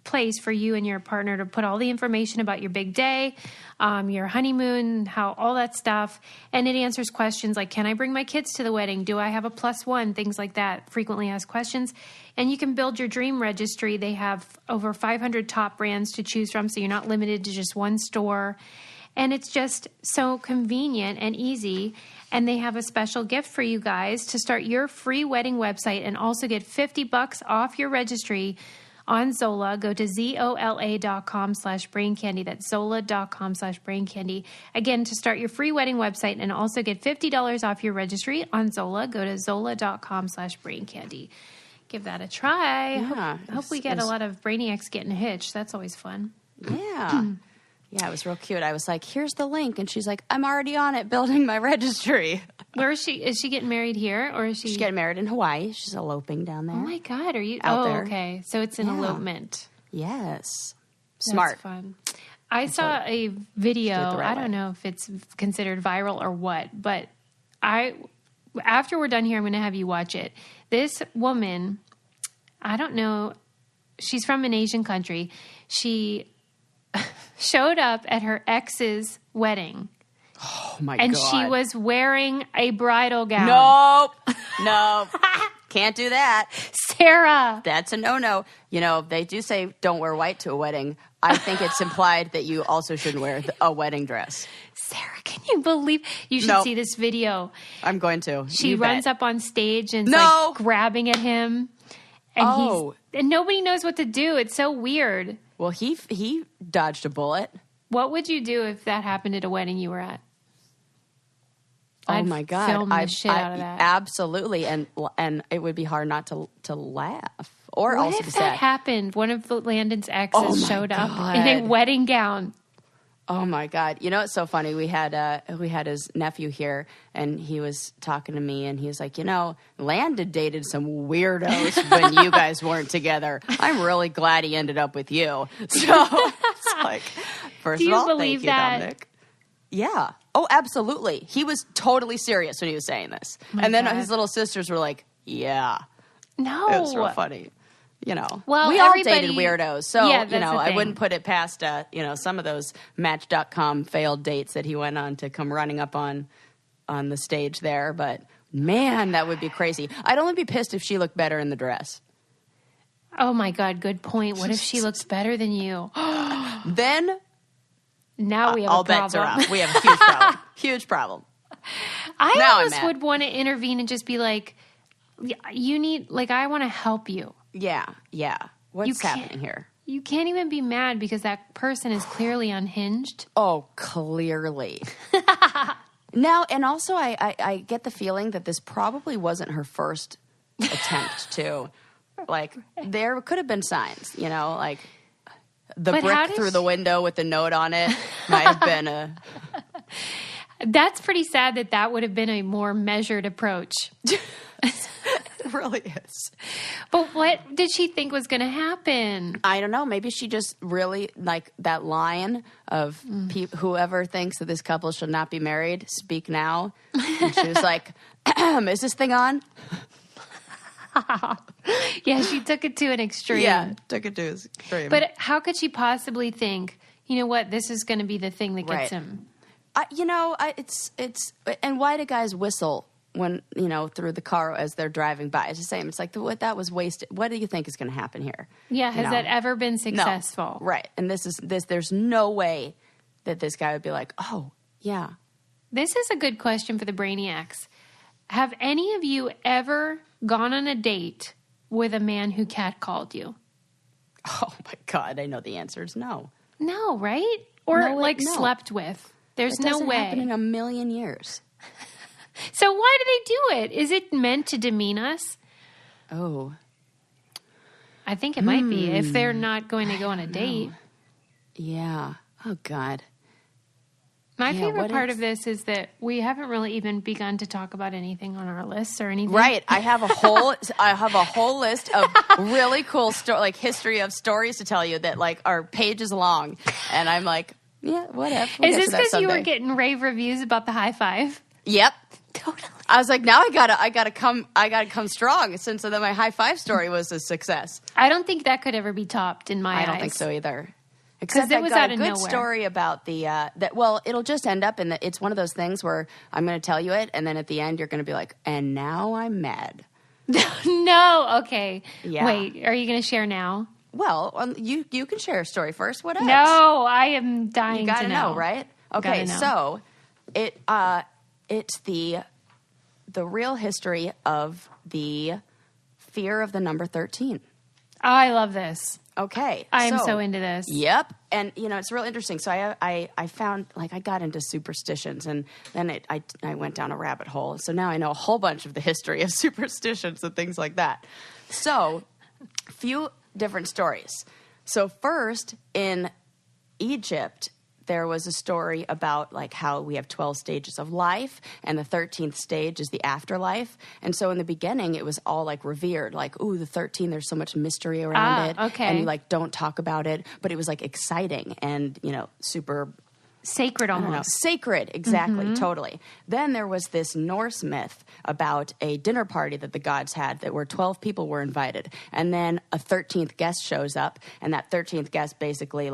place for you and your partner to put all the information about your big day, your honeymoon, all that stuff. And it answers questions like, can I bring my kids to the wedding? Do I have a +1? Things like that. Frequently asked questions. And you can build your dream registry. They have over 500 top brands to choose from, so you're not limited to just one store. And it's just so convenient and easy. And they have a special gift for you guys to start your free wedding website and also get $50 off your registry on Zola. Go to zola.com/braincandy. That's zola.com/braincandy. Again, to start your free wedding website and also get $50 off your registry on Zola, go to zola.com/braincandy. Give that a try. Yeah, Hope we get a lot of brainiacs getting hitched. That's always fun. Yeah. Yeah, it was real cute. I was like, here's the link. And she's like, I'm already on it building my registry. Where is she? Is she getting married here or is she? She's getting married in Hawaii. She's eloping down there. Oh my God. Are you out there? Okay. So it's an elopement. Yes. Smart. That's fun. I saw a video. right I don't know if it's considered viral or what, but after we're done here, I'm going to have you watch it. This woman, I don't know, she's from an Asian country. She showed up at her ex's wedding. Oh my and God. she was wearing a bridal gown. Nope. Can't do that. Sarah. That's a no-no. You know, they do say don't wear white to a wedding. I think it's implied that you also shouldn't wear a wedding dress. Sarah, can you believe? You should see this video. I'm going to. She runs up on stage and grabbing at him. And and nobody knows what to do. It's so weird. Well, he dodged a bullet. What would you do if that happened at a wedding you were at? Oh my God! Film the shit out of that. Absolutely, and it would be hard not to laugh or what also if be that sad. happened? One of Landon's exes showed up in a wedding gown. Oh my God! You know, it's so funny. We had his nephew here, and he was talking to me, and he was like, you know, Landon dated some weirdos when you guys weren't together. I'm really glad he ended up with you. So it's like, first of all, thank you, Dominic. Yeah. Oh, absolutely. He was totally serious when he was saying this. And then his little sisters were like, yeah. No. It was real funny. You know, well, we all dated weirdos. So, you know, I wouldn't put it past, some of those Match.com failed dates that he went on to come running up on the stage there. But Man, that would be crazy. I'd only be pissed if she looked better in the dress. Oh my God, good point. What if she looks better than you? Then now we have all a problem. bets are off. We have a huge problem. Huge problem. I almost would want to intervene and just be like, you need, like, I want to help you. Yeah. What's happening here? You can't even be mad because that person is clearly unhinged. Oh, clearly. Now, and also I get the feeling that this probably wasn't her first attempt to, like, there could have been signs, like the brick through the window with the note on it might have been a... That's pretty sad that would have been a more measured approach. It really is. But what did she think was going to happen? I don't know. Maybe she just really, like that line of whoever thinks that this couple should not be married, speak now. And she was like, is this thing on? Yeah, she took it to an extreme. Yeah, took it to an extreme. But how could she possibly think, you know what, this is going to be the thing that gets him? It's and why do guys whistle when through the car as they're driving by? It's the same. It's like that was wasted. What do you think is going to happen here? Yeah, has that ever been successful? No. Right, and this. There's no way that this guy would be like, oh yeah. This is a good question for the brainiacs. Have any of you ever gone on a date with a man who catcalled you? Oh my God, I know the answer is no. No, right? Or no. Slept with. There's it no doesn't way. happen in a million years. So why do they do it? Is it meant to demean us? Oh. I think it might be if they're not going to go on a date. Yeah. Oh, God. My favorite part of this is that we haven't really even begun to talk about anything on our lists or anything. Right. I have a whole list of really cool history of stories to tell you that are pages long. And I'm like, yeah, whatever. Is this because you were getting rave reviews about the high five? Yep. Totally. I was like, now I gotta come strong since then my high five story was a success. I don't think that could ever be topped in my eyes. I don't think so either. Except it was I out got a of good nowhere. story about it'll just end up in it's one of those things where I'm going to tell you it, and then at the end you're going to be like, and now I'm mad. No, okay. Yeah. Wait, are you going to share now? Well, you can share a story first. What else? No, I am dying you gotta to know. Right? Okay, so it's the real history of the fear of the number 13. Oh, I love this. Okay. I'm so into this. Yep. And, it's real interesting. So I found, I got into superstitions, and then I went down a rabbit hole. So now I know a whole bunch of the history of superstitions and things like that. So, few different stories. So first, in Egypt, there was a story about how we have 12 stages of life, and the 13th stage is the afterlife. And so in the beginning, it was all revered, ooh, the 13, there's so much mystery around it. Okay. And you don't talk about it, but it was exciting and, super sacred almost. Sacred, exactly, totally. Then there was this Norse myth about a dinner party that the gods had where 12 people were invited. And then a 13th guest shows up, and that 13th guest basically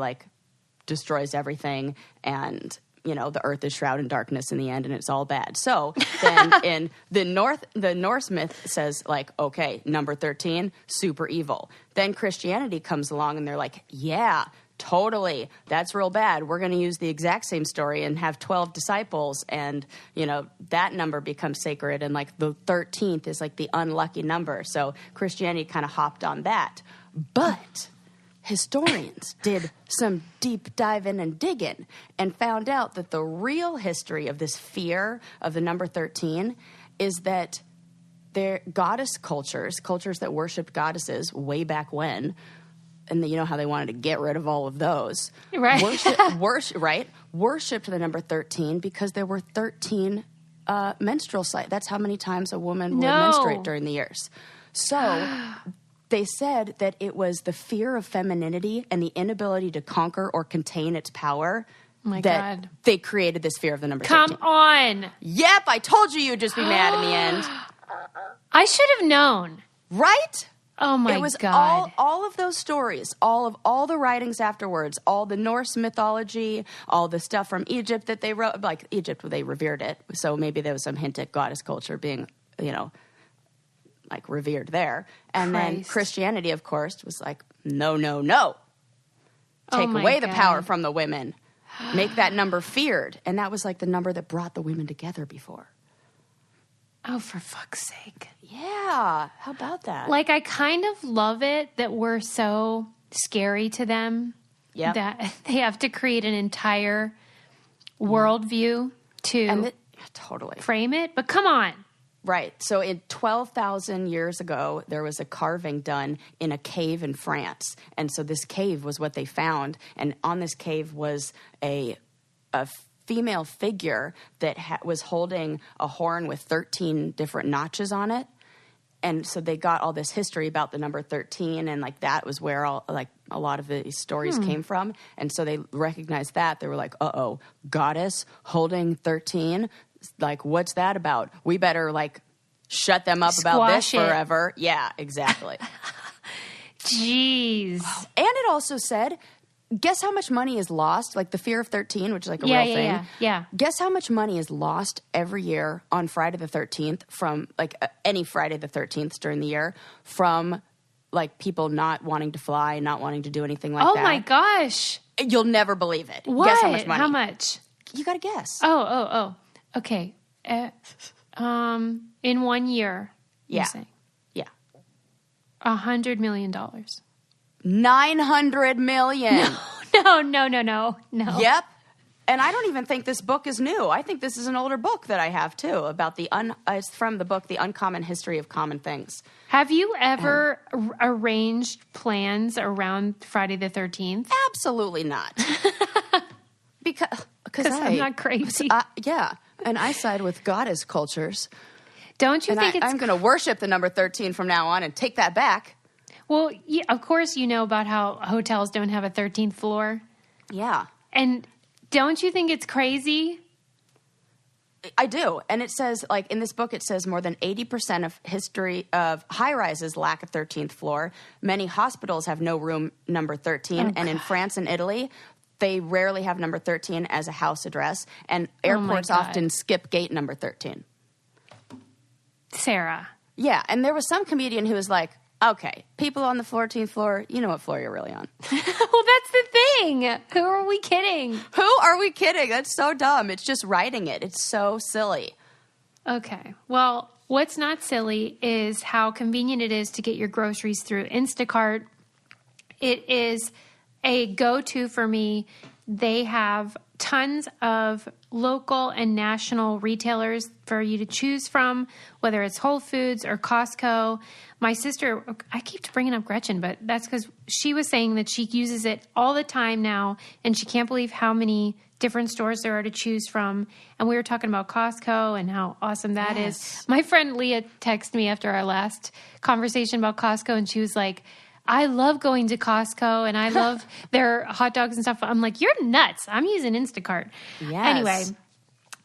destroys everything, and the earth is shrouded in darkness in the end, and it's all bad. So then in the Norse myth says okay, number 13, super evil. Then Christianity comes along and they're like, yeah, totally, that's real bad. We're going to use the exact same story and have 12 disciples, and that number becomes sacred, and the 13th is the unlucky number. So Christianity kind of hopped on that. But historians did some deep diving and digging and found out that the real history of this fear of the number 13 is that their goddess cultures that worshipped goddesses way back when, and you know how they wanted to get rid of all of those, right? Worshipped the number 13 because there were 13 menstrual cycles. That's how many times a woman would menstruate during the years. So they said that it was the fear of femininity and the inability to conquer or contain its power God. They created this fear of the number 13. Come on. Yep, I told you you'd just be mad in the end. I should have known. Right? Oh my God. It was all of those stories, all the writings afterwards, all the Norse mythology, all the stuff from Egypt that they wrote, Egypt, they revered it. So maybe there was some hint at goddess culture being like revered there. And then Christ. Christianity, of course, was like, no. Take away the power from the women. Make that number feared. And that was like the number that brought the women together before. Oh, for fuck's sake. Yeah. How about that? Like, I kind of love it that we're so scary to them that they have to create an entire worldview to totally frame it. But come on. Right. So in 12,000 years ago, there was a carving done in a cave in France. And so this cave was what they found. And on this cave was a female figure that was holding a horn with 13 different notches on it. And so they got all this history about the number 13, and like that was where a lot of these stories came from. And so they recognized that. They were like, uh-oh, goddess holding 13? Like, what's that about? We better like shut them up about this forever. Yeah, exactly. Jeez. And it also said, guess how much money is lost? Like the fear of 13, which is like a real thing. Yeah. Guess how much money is lost every year on Friday the 13th from like any Friday the 13th during the year from like people not wanting to fly, not wanting to do anything like that. Oh my gosh. You'll never believe it. What? Guess how much money? How much? You got to guess. Oh. Okay. In 1 year. Yeah. You're saying $100 million. 900 million. No. Yep. And I don't even think this book is new. I think this is an older book that I have too about it's from the book, The Uncommon History of Common Things. Have you ever arranged plans around Friday the 13th? Absolutely not. Because I'm not crazy. Yeah. And I side with goddess cultures. Don't you think I'm going to worship the number 13 from now on and take that back. Well, yeah, of course you know about how hotels don't have a 13th floor. Yeah. And don't you think it's crazy? I do. And it says, like, in this book, it says more than 80% of history of high-rises lack a 13th floor. Many hospitals have no room number 13. And in France and Italy, they rarely have number 13 as a house address. And airports often skip gate number 13. Sarah. Yeah. And there was some comedian who was like, okay, people on the 14th floor, you know what floor you're really on. Well, that's the thing. Who are we kidding? Who are we kidding? That's so dumb. It's just writing it. It's so silly. Okay. Well, what's not silly is how convenient it is to get your groceries through Instacart. It is a go-to for me. They have tons of local and national retailers for you to choose from, whether it's Whole Foods or Costco. My sister, I keep bringing up Gretchen, but that's because she was saying that she uses it all the time now, and she can't believe how many different stores there are to choose from. And we were talking about Costco and how awesome that is. My friend Leah texted me after our last conversation about Costco, and she was like, I love going to Costco and I love their hot dogs and stuff. I'm like, you're nuts. I'm using Instacart. Yes. Anyway,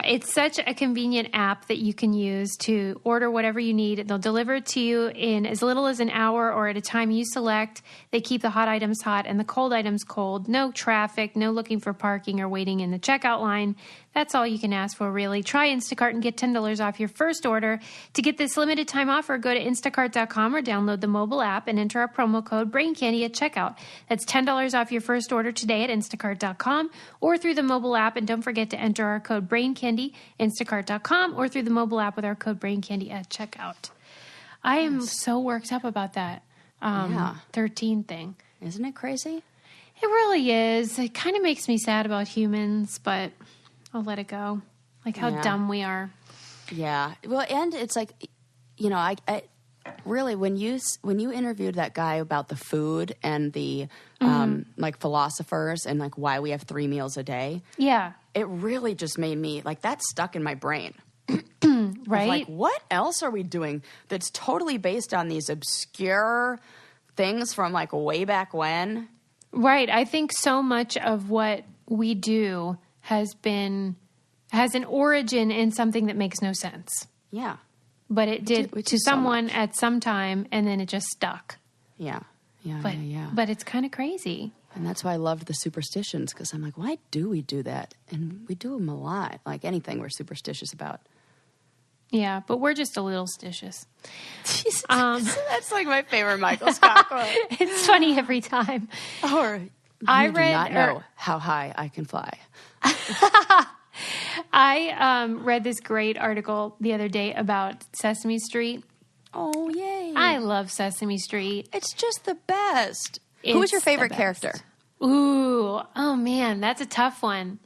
it's such a convenient app that you can use to order whatever you need. They'll deliver it to you in as little as an hour or at a time you select. They keep the hot items hot and the cold items cold. No traffic, no looking for parking or waiting in the checkout line. That's all you can ask for, really. Try Instacart and get $10 off your first order. To get this limited time offer, go to instacart.com or download the mobile app and enter our promo code BRAINCANDY at checkout. That's $10 off your first order today at instacart.com or through the mobile app. And don't forget to enter our code BRAINCANDY, instacart.com, or through the mobile app with our code BRAINCANDY at checkout. I am so worked up about that 13 thing. Isn't it crazy? It really is. It kind of makes me sad about humans, but I'll let it go. Like how dumb we are. Yeah. Well, and it's like, you know, I really, when you interviewed that guy about the food and the like philosophers and like why we have 3 meals a day. Yeah. It really just made me like that stuck in my brain. Right. Like, what else are we doing that's totally based on these obscure things from like way back when? Right. I think so much of what we do has an origin in something that makes no sense. Yeah. But it did to someone at some time, and then it just stuck. Yeah. But it's kind of crazy. And that's why I loved the superstitions, because I'm like, why do we do that? And we do them a lot. Like anything we're superstitious about. Yeah, but we're just a little stitious. That's like my favorite Michael Scott quote. It's funny every time. Or you do not know how high I can fly. I read this great article the other day about Sesame Street. Oh, yay. I love Sesame Street. It's just the best. Who was your favorite character? Ooh, oh man, that's a tough one.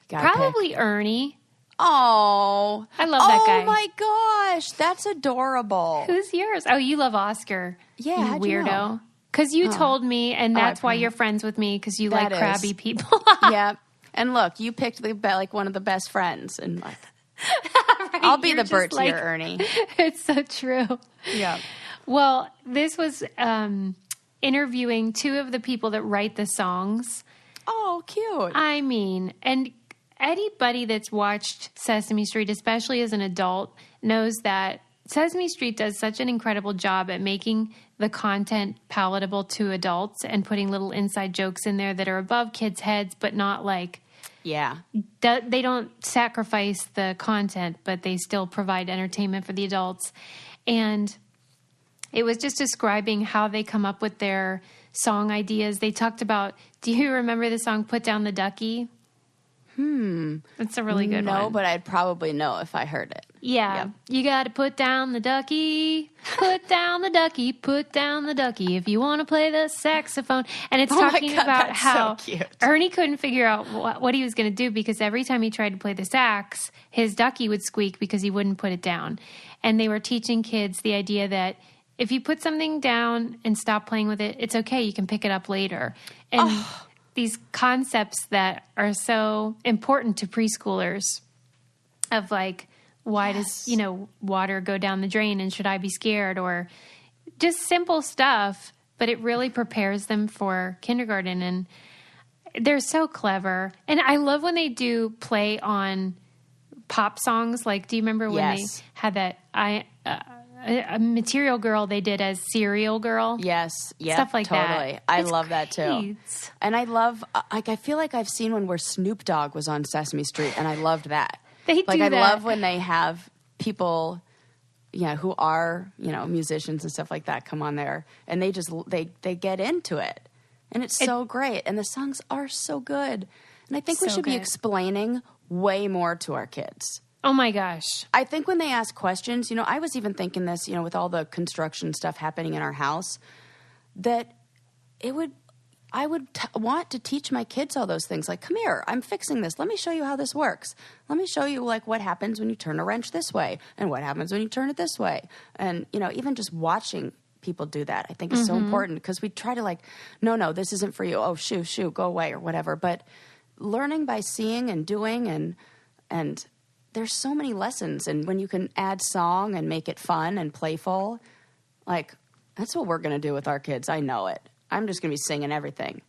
Probably Ernie. Oh. I love that guy. Oh my gosh, that's adorable. Who's yours? Oh, you love Oscar. Yeah, you weirdo. Because you told me, and that's why you're friends with me, because you like crabby people. Yeah. And look, you picked like one of the best friends. And like, right, I'll be the Bert here, Ernie. It's so true. Yeah. Well, this was interviewing two of the people that write the songs. Oh, cute. I mean, and anybody that's watched Sesame Street, especially as an adult, knows that Sesame Street does such an incredible job at making the content palatable to adults and putting little inside jokes in there that are above kids' heads, but not like... Yeah. They don't sacrifice the content, but they still provide entertainment for the adults. And it was just describing how they come up with their song ideas. They talked about, do you remember the song Put Down the Ducky? It's a really good one. No, but I'd probably know if I heard it. Yeah. Yep. You got to put down the ducky, put down the ducky, put down the ducky if you want to play the saxophone. And it's talking about how Ernie couldn't figure out what he was going to do because every time he tried to play the sax, his ducky would squeak because he wouldn't put it down. And they were teaching kids the idea that if you put something down and stop playing with it, it's okay. You can pick it up later. And these concepts that are so important to preschoolers of like, why does, water go down the drain and should I be scared? Or just simple stuff, but it really prepares them for kindergarten. And they're so clever. And I love when they do play on pop songs. Like, do you remember when they had that, a Material Girl they did as Cereal Girl? Yes. Yeah, stuff like totally. that. I love that too. And I love, I feel like I've seen one where Snoop Dogg was on Sesame Street and I loved that. They do that. I love when they have people, who are, musicians and stuff like that come on there and they just, they get into it. And it's so great. And the songs are so good. And I think we should be explaining way more to our kids. Oh my gosh. I think when they ask questions, I was even thinking this, with all the construction stuff happening in our house, that I would want to teach my kids all those things. Like, come here, I'm fixing this. Let me show you how this works. Let me show you like what happens when you turn a wrench this way and what happens when you turn it this way. And, even just watching people do that, I think is so important because we try to like, no, this isn't for you. Oh, shoo, go away or whatever. But learning by seeing and doing and there's so many lessons. And when you can add song and make it fun and playful, like that's what we're going to do with our kids. I know it. I'm just going to be singing everything.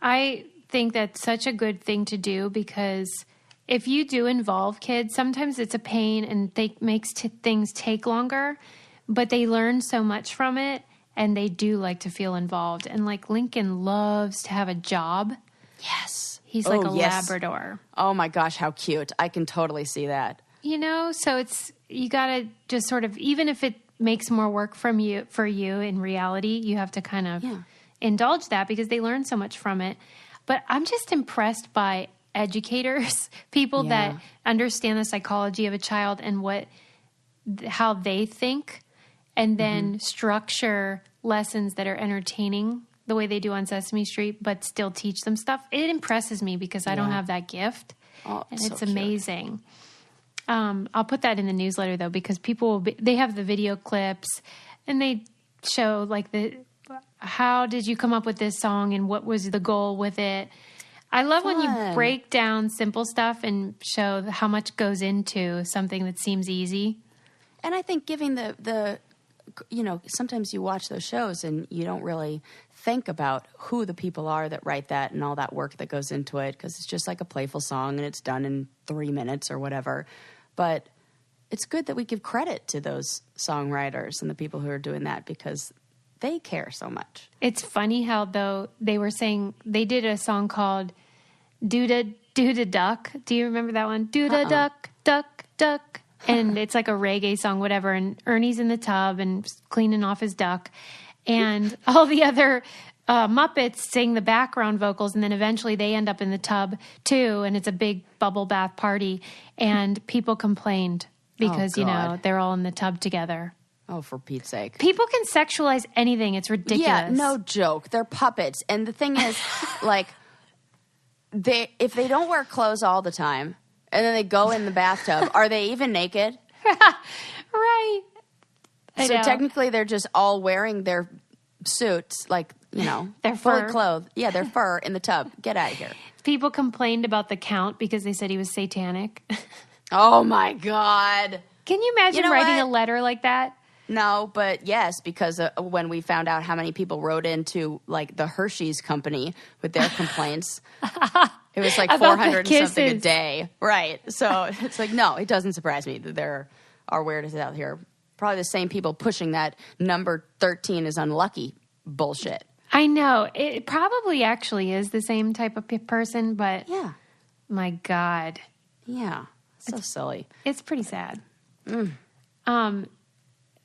I think that's such a good thing to do because if you do involve kids, sometimes it's a pain and it makes things take longer, but they learn so much from it and they do like to feel involved. And like Lincoln loves to have a job. Yes. He's like a Labrador. Oh my gosh, how cute. I can totally see that. So you got to just sort of, even if it makes more work for you in reality, you have to kind of indulge that because they learn so much from it. But I'm just impressed by educators, people that understand the psychology of a child and how they think and then structure lessons that are entertaining the way they do on Sesame Street, but still teach them stuff. It impresses me because I don't have that gift. Oh, and so it's amazing. I'll put that in the newsletter though, because people they have the video clips and they show like how did you come up with this song and what was the goal with it? I love when you break down simple stuff and show how much goes into something that seems easy. And I think giving the sometimes you watch those shows and you don't really think about who the people are that write that and all that work that goes into it because it's just like a playful song and it's done in 3 minutes or whatever. But it's good that we give credit to those songwriters and the people who are doing that because they care so much. It's funny how, though, they were saying they did a song called Do-Da Duck. Do you remember that one? Do-Da Duck, Duck, Duck. and it's like a reggae song, whatever. And Ernie's in the tub and cleaning off his duck. And all the other Muppets sing the background vocals. And then eventually they end up in the tub too. And it's a big bubble bath party. And people complained because, they're all in the tub together. Oh, for Pete's sake. People can sexualize anything. It's ridiculous. Yeah, no joke. They're puppets. And the thing is, like, if they don't wear clothes all the time and then they go in the bathtub, are they even naked? Right. So technically they're just all wearing their suits, like, their fully fur. clothed. Yeah, their fur in the tub. Get out of here. People complained about the Count because they said he was satanic. Oh, my God. Can you imagine writing a letter like that? No, but yes, because when we found out how many people wrote into, like, the Hershey's company with their complaints, it was like 400 and something a day. Right. So it's like, no, it doesn't surprise me that there are weirdos out here. Probably the same people pushing that number 13 is unlucky bullshit. I know. It probably actually is the same type of person, but yeah, my God. Yeah. So silly. It's pretty sad.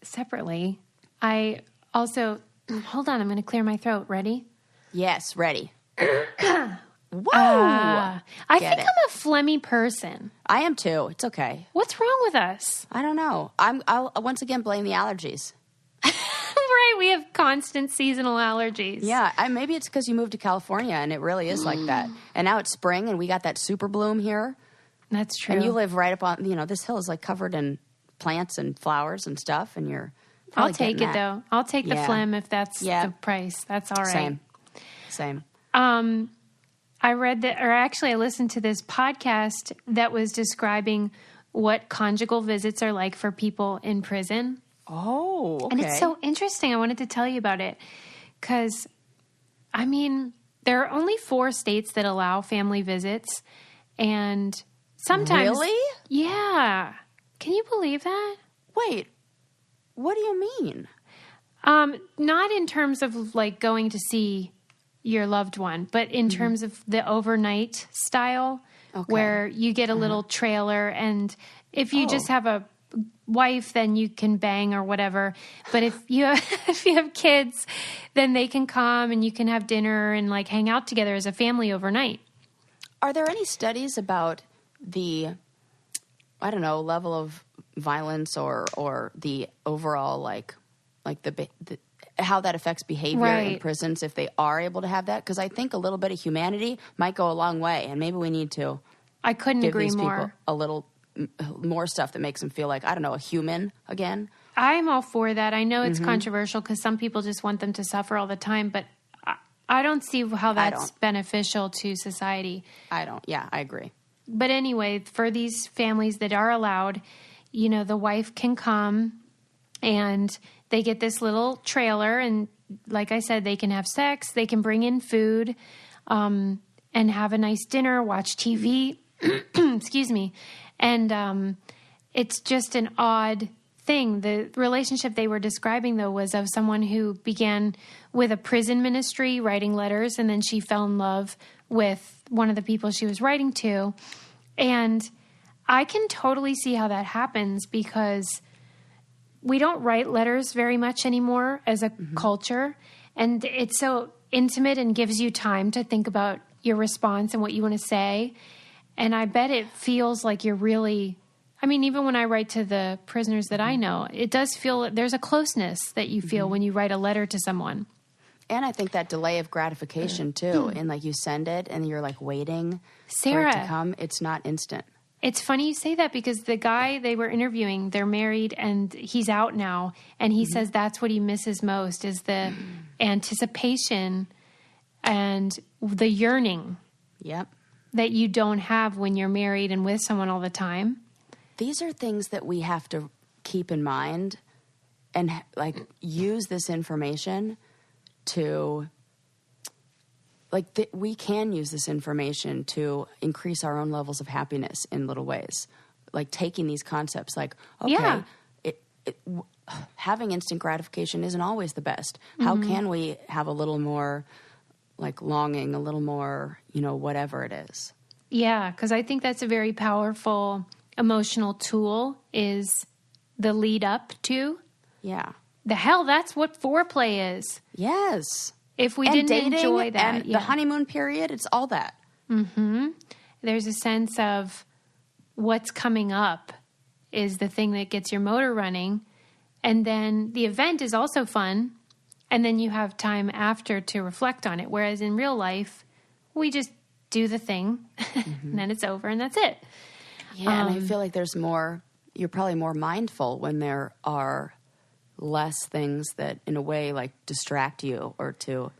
Separately, I also... Hold on, I'm going to clear my throat. Ready? Yes, ready. Whoa! I think I'm a phlegmy person. I am too. It's okay. What's wrong with us? I don't know. I'll once again blame the allergies. Right, we have constant seasonal allergies. Yeah, maybe it's because you moved to California and it really is like that. And now it's spring and we got that super bloom here. That's true. And you live right up on, this hill is like covered in plants and flowers and stuff, and you're I'll take it, though. I'll take the phlegm if that's the price. That's all right. Same. I read that, or actually I listened to this podcast that was describing what conjugal visits are like for people in prison. Oh, okay. And it's so interesting. I wanted to tell you about it because, there are only 4 states that allow family visits, and sometimes... Really? Yeah. Can you believe that? Wait, what do you mean? Not in terms of like going to see your loved one, but in terms of the overnight style, where you get a little trailer, and if you just have a wife, then you can bang or whatever. But if you have kids, then they can come and you can have dinner and like hang out together as a family overnight. Are there any studies about the, I don't know, level of violence or the overall like the how that affects behavior in prisons if they are able to have that? Because I think a little bit of humanity might go a long way, and maybe we need to. I couldn't agree these more. People a little more stuff that makes them feel like, I don't know, a human again. I'm all for that. I know it's controversial because some people just want them to suffer all the time, but I don't see how that's beneficial to society. I don't. Yeah, I agree. But anyway, for these families that are allowed, the wife can come and they get this little trailer, and like I said, they can have sex, they can bring in food, and have a nice dinner, watch TV, excuse me. And it's just an odd thing. The relationship they were describing, though, was of someone who began with a prison ministry writing letters, and then she fell in love with one of the people she was writing to. And I can totally see how that happens because we don't write letters very much anymore as a culture. And it's so intimate and gives you time to think about your response and what you want to say. And I bet it feels like you're really, even when I write to the prisoners that I know, it does feel there's a closeness that you feel when you write a letter to someone. And I think that delay of gratification too. And like you send it and you're like waiting Sarah, for it to come. It's not instant. It's funny you say that because the guy they were interviewing, they're married and he's out now. And he says that's what he misses most is the anticipation and the yearning. Yep. That you don't have when you're married and with someone all the time. These are things that we have to keep in mind and like use this information to we can use this information to increase our own levels of happiness in little ways. Like taking these concepts like, okay, having instant gratification isn't always the best. How can we have a little more like longing, a little more, whatever it is. Yeah, because I think that's a very powerful emotional tool is the lead up to. Yeah. The hell, that's what foreplay is. Yes. If we and didn't dating enjoy that. and the honeymoon period, it's all that. Mm-hmm. There's a sense of what's coming up is the thing that gets your motor running. And then the event is also fun. And then you have time after to reflect on it. Whereas in real life, we just do the thing and then it's over and that's it. Yeah, and I feel like you're probably more mindful when there are less things that in a way like distract you or to.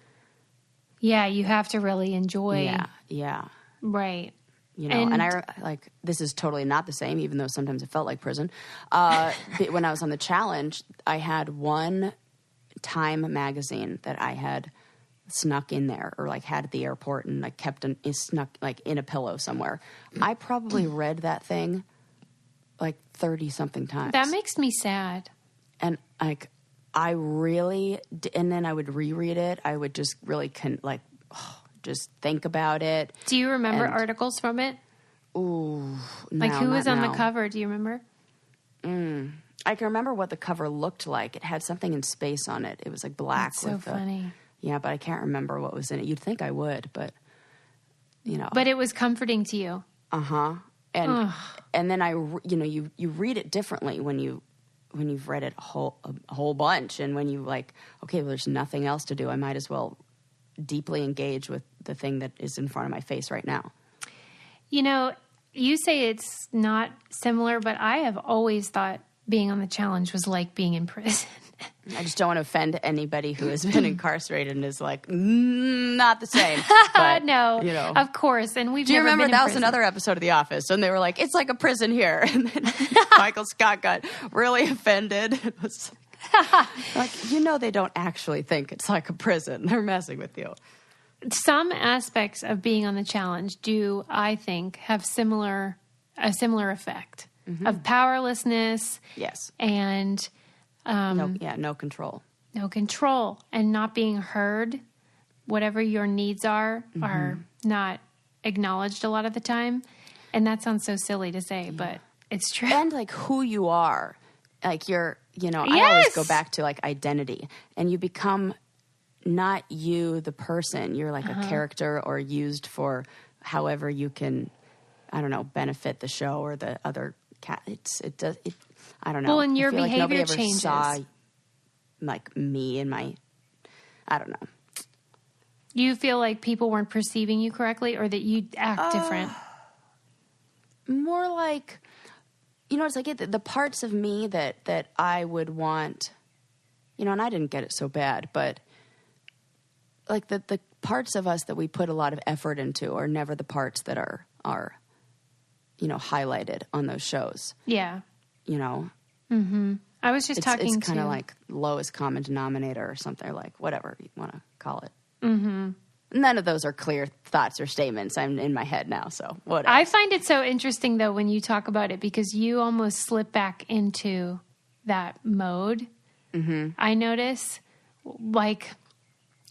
Yeah, you have to really enjoy. Yeah. Right. You know, and I like, this is totally not the same, even though sometimes it felt like prison. When I was on the challenge, I had one Time magazine that I had snuck in there or like had at the airport and like kept snuck like in a pillow somewhere. I probably read that thing like 30 something times. That makes me sad. And like, I really, and then I would reread it. I would just really just think about it. Do you remember articles from it? Ooh, like who was on the cover? Do you remember? I can remember what the cover looked like. It had something in space on it. It was like black. That's so funny. Yeah, but I can't remember what was in it. You'd think I would, but you know. But it was comforting to you. Uh-huh. And then you read it differently when you've read it a whole bunch, and when you like, okay, well, there's nothing else to do. I might as well deeply engage with the thing that is in front of my face right now. You know, you say it's not similar, but I have always thought being on the challenge was like being in prison. I just don't want to offend anybody who has been incarcerated and is like, not the same. But, no, you know. Of course. And we've Do you never remember been that in was prison. another episode of The Office, and they were like, it's like a prison here. And then Michael Scott got really offended. It was like, they don't actually think it's like a prison. They're messing with you. Some aspects of being on the challenge do, I think, have a similar effect of powerlessness. Yes. And no control. No control and not being heard. Whatever your needs are not acknowledged a lot of the time. And that sounds so silly to say, but it's true. And like who you are, like you're, Yes! I always go back to like identity, and you become not you, the person. You're like a character or used for however you can, I don't know, benefit the show or the other cat. I don't know. Well, and your I feel behavior like nobody ever changes. saw like me and my, I don't know. You feel like people weren't perceiving you correctly, or that you act different? More like, it's like the parts of me that I would want, and I didn't get it so bad, but like the parts of us that we put a lot of effort into are never the parts that are highlighted on those shows. Yeah. Mm-hmm. I was just talking to... It's kind of like lowest common denominator or something, or like whatever you want to call it. Mm-hmm. None of those are clear thoughts or statements. I'm in my head now, so whatever. I find it so interesting, though, when you talk about it, because you almost slip back into that mode. Mm-hmm. I notice, like,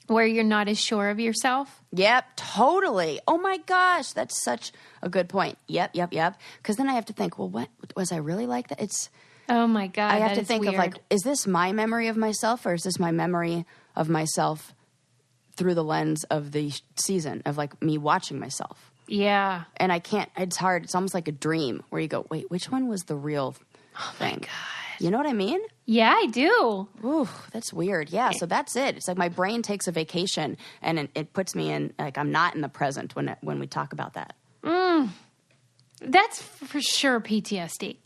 where you're not as sure of yourself. Yep, totally. Oh, my gosh, that's such a good point. Yep. Because then I have to think, well, what was I really like that? Oh, my God, I have to think weird. of, like, is this my memory of myself, or is this my memory of myself through the lens of the season, of like me watching myself? Yeah. And I can't, it's hard. It's almost like a dream where you go, wait, which one was the real thing? My God. You know what I mean? Yeah, I do. Ooh, that's weird. Yeah, so that's it. It's like my brain takes a vacation, and it puts me in, like, I'm not in the present when we talk about that. That's for sure PTSD.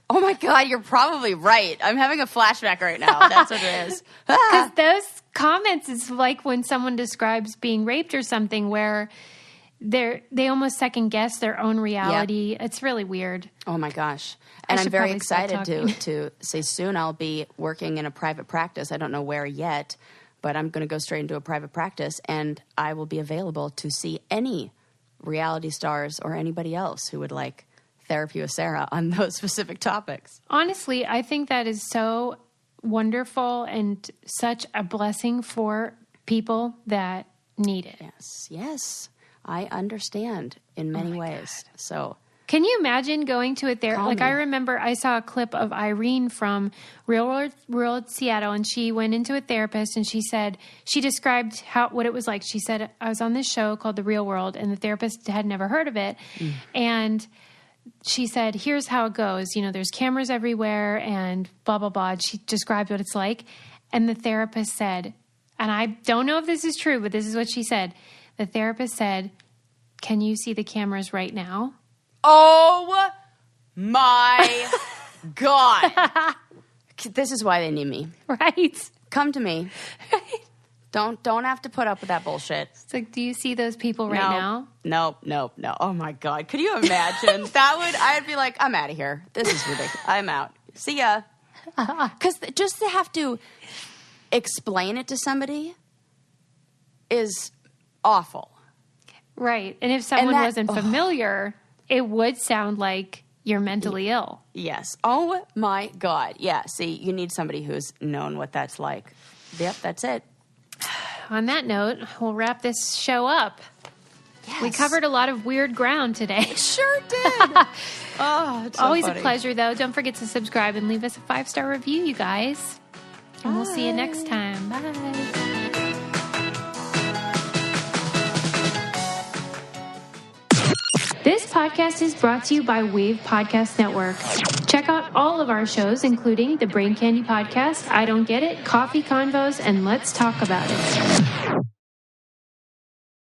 Oh my God, you're probably right. I'm having a flashback right now. That's what it is. Because those comments is like when someone describes being raped or something, where they almost second guess their own reality. Yep. It's really weird. Oh my gosh. And I'm very excited to say soon I'll be working in a private practice. I don't know where yet, but I'm going to go straight into a private practice, and I will be available to see any reality stars or anybody else who would like therapy with Sarah on those specific topics. Honestly, I think that is so wonderful and such a blessing for people that need it. Yes. I understand in many ways. God. So Can you imagine going to a therapist? Like, me. I remember I saw a clip of Irene from Real World Seattle, and she went into a therapist, and she described what it was like. She said, I was on this show called The Real World, and the therapist had never heard of it. And she said, here's how it goes. There's cameras everywhere and blah, blah, blah. She described what it's like. And the therapist said, and I don't know if this is true, but this is what she said. The therapist said, can you see the cameras right now? Oh my God. This is why they need me. Right. Come to me. Right. Don't have to put up with that bullshit. It's like, do you see those people right now? No. Oh my God. Could you imagine? I'd be like, I'm out of here. This is ridiculous. I'm out. See ya. Because just to have to explain it to somebody is awful. Right. And if someone wasn't familiar, it would sound like you're mentally ill. Yes. Oh my God. Yeah. See, you need somebody who's known what that's like. Yep, that's it. On that note, we'll wrap this show up. Yes. We covered a lot of weird ground today. Sure did. Oh, it's so always funny. A pleasure, though. Don't forget to subscribe and leave us a 5-star review, you guys. And we'll see you next time. Bye. This podcast is brought to you by Wave Podcast Network. Check out all of our shows, including the Brain Candy Podcast, I Don't Get It, Coffee Convos, and Let's Talk About It.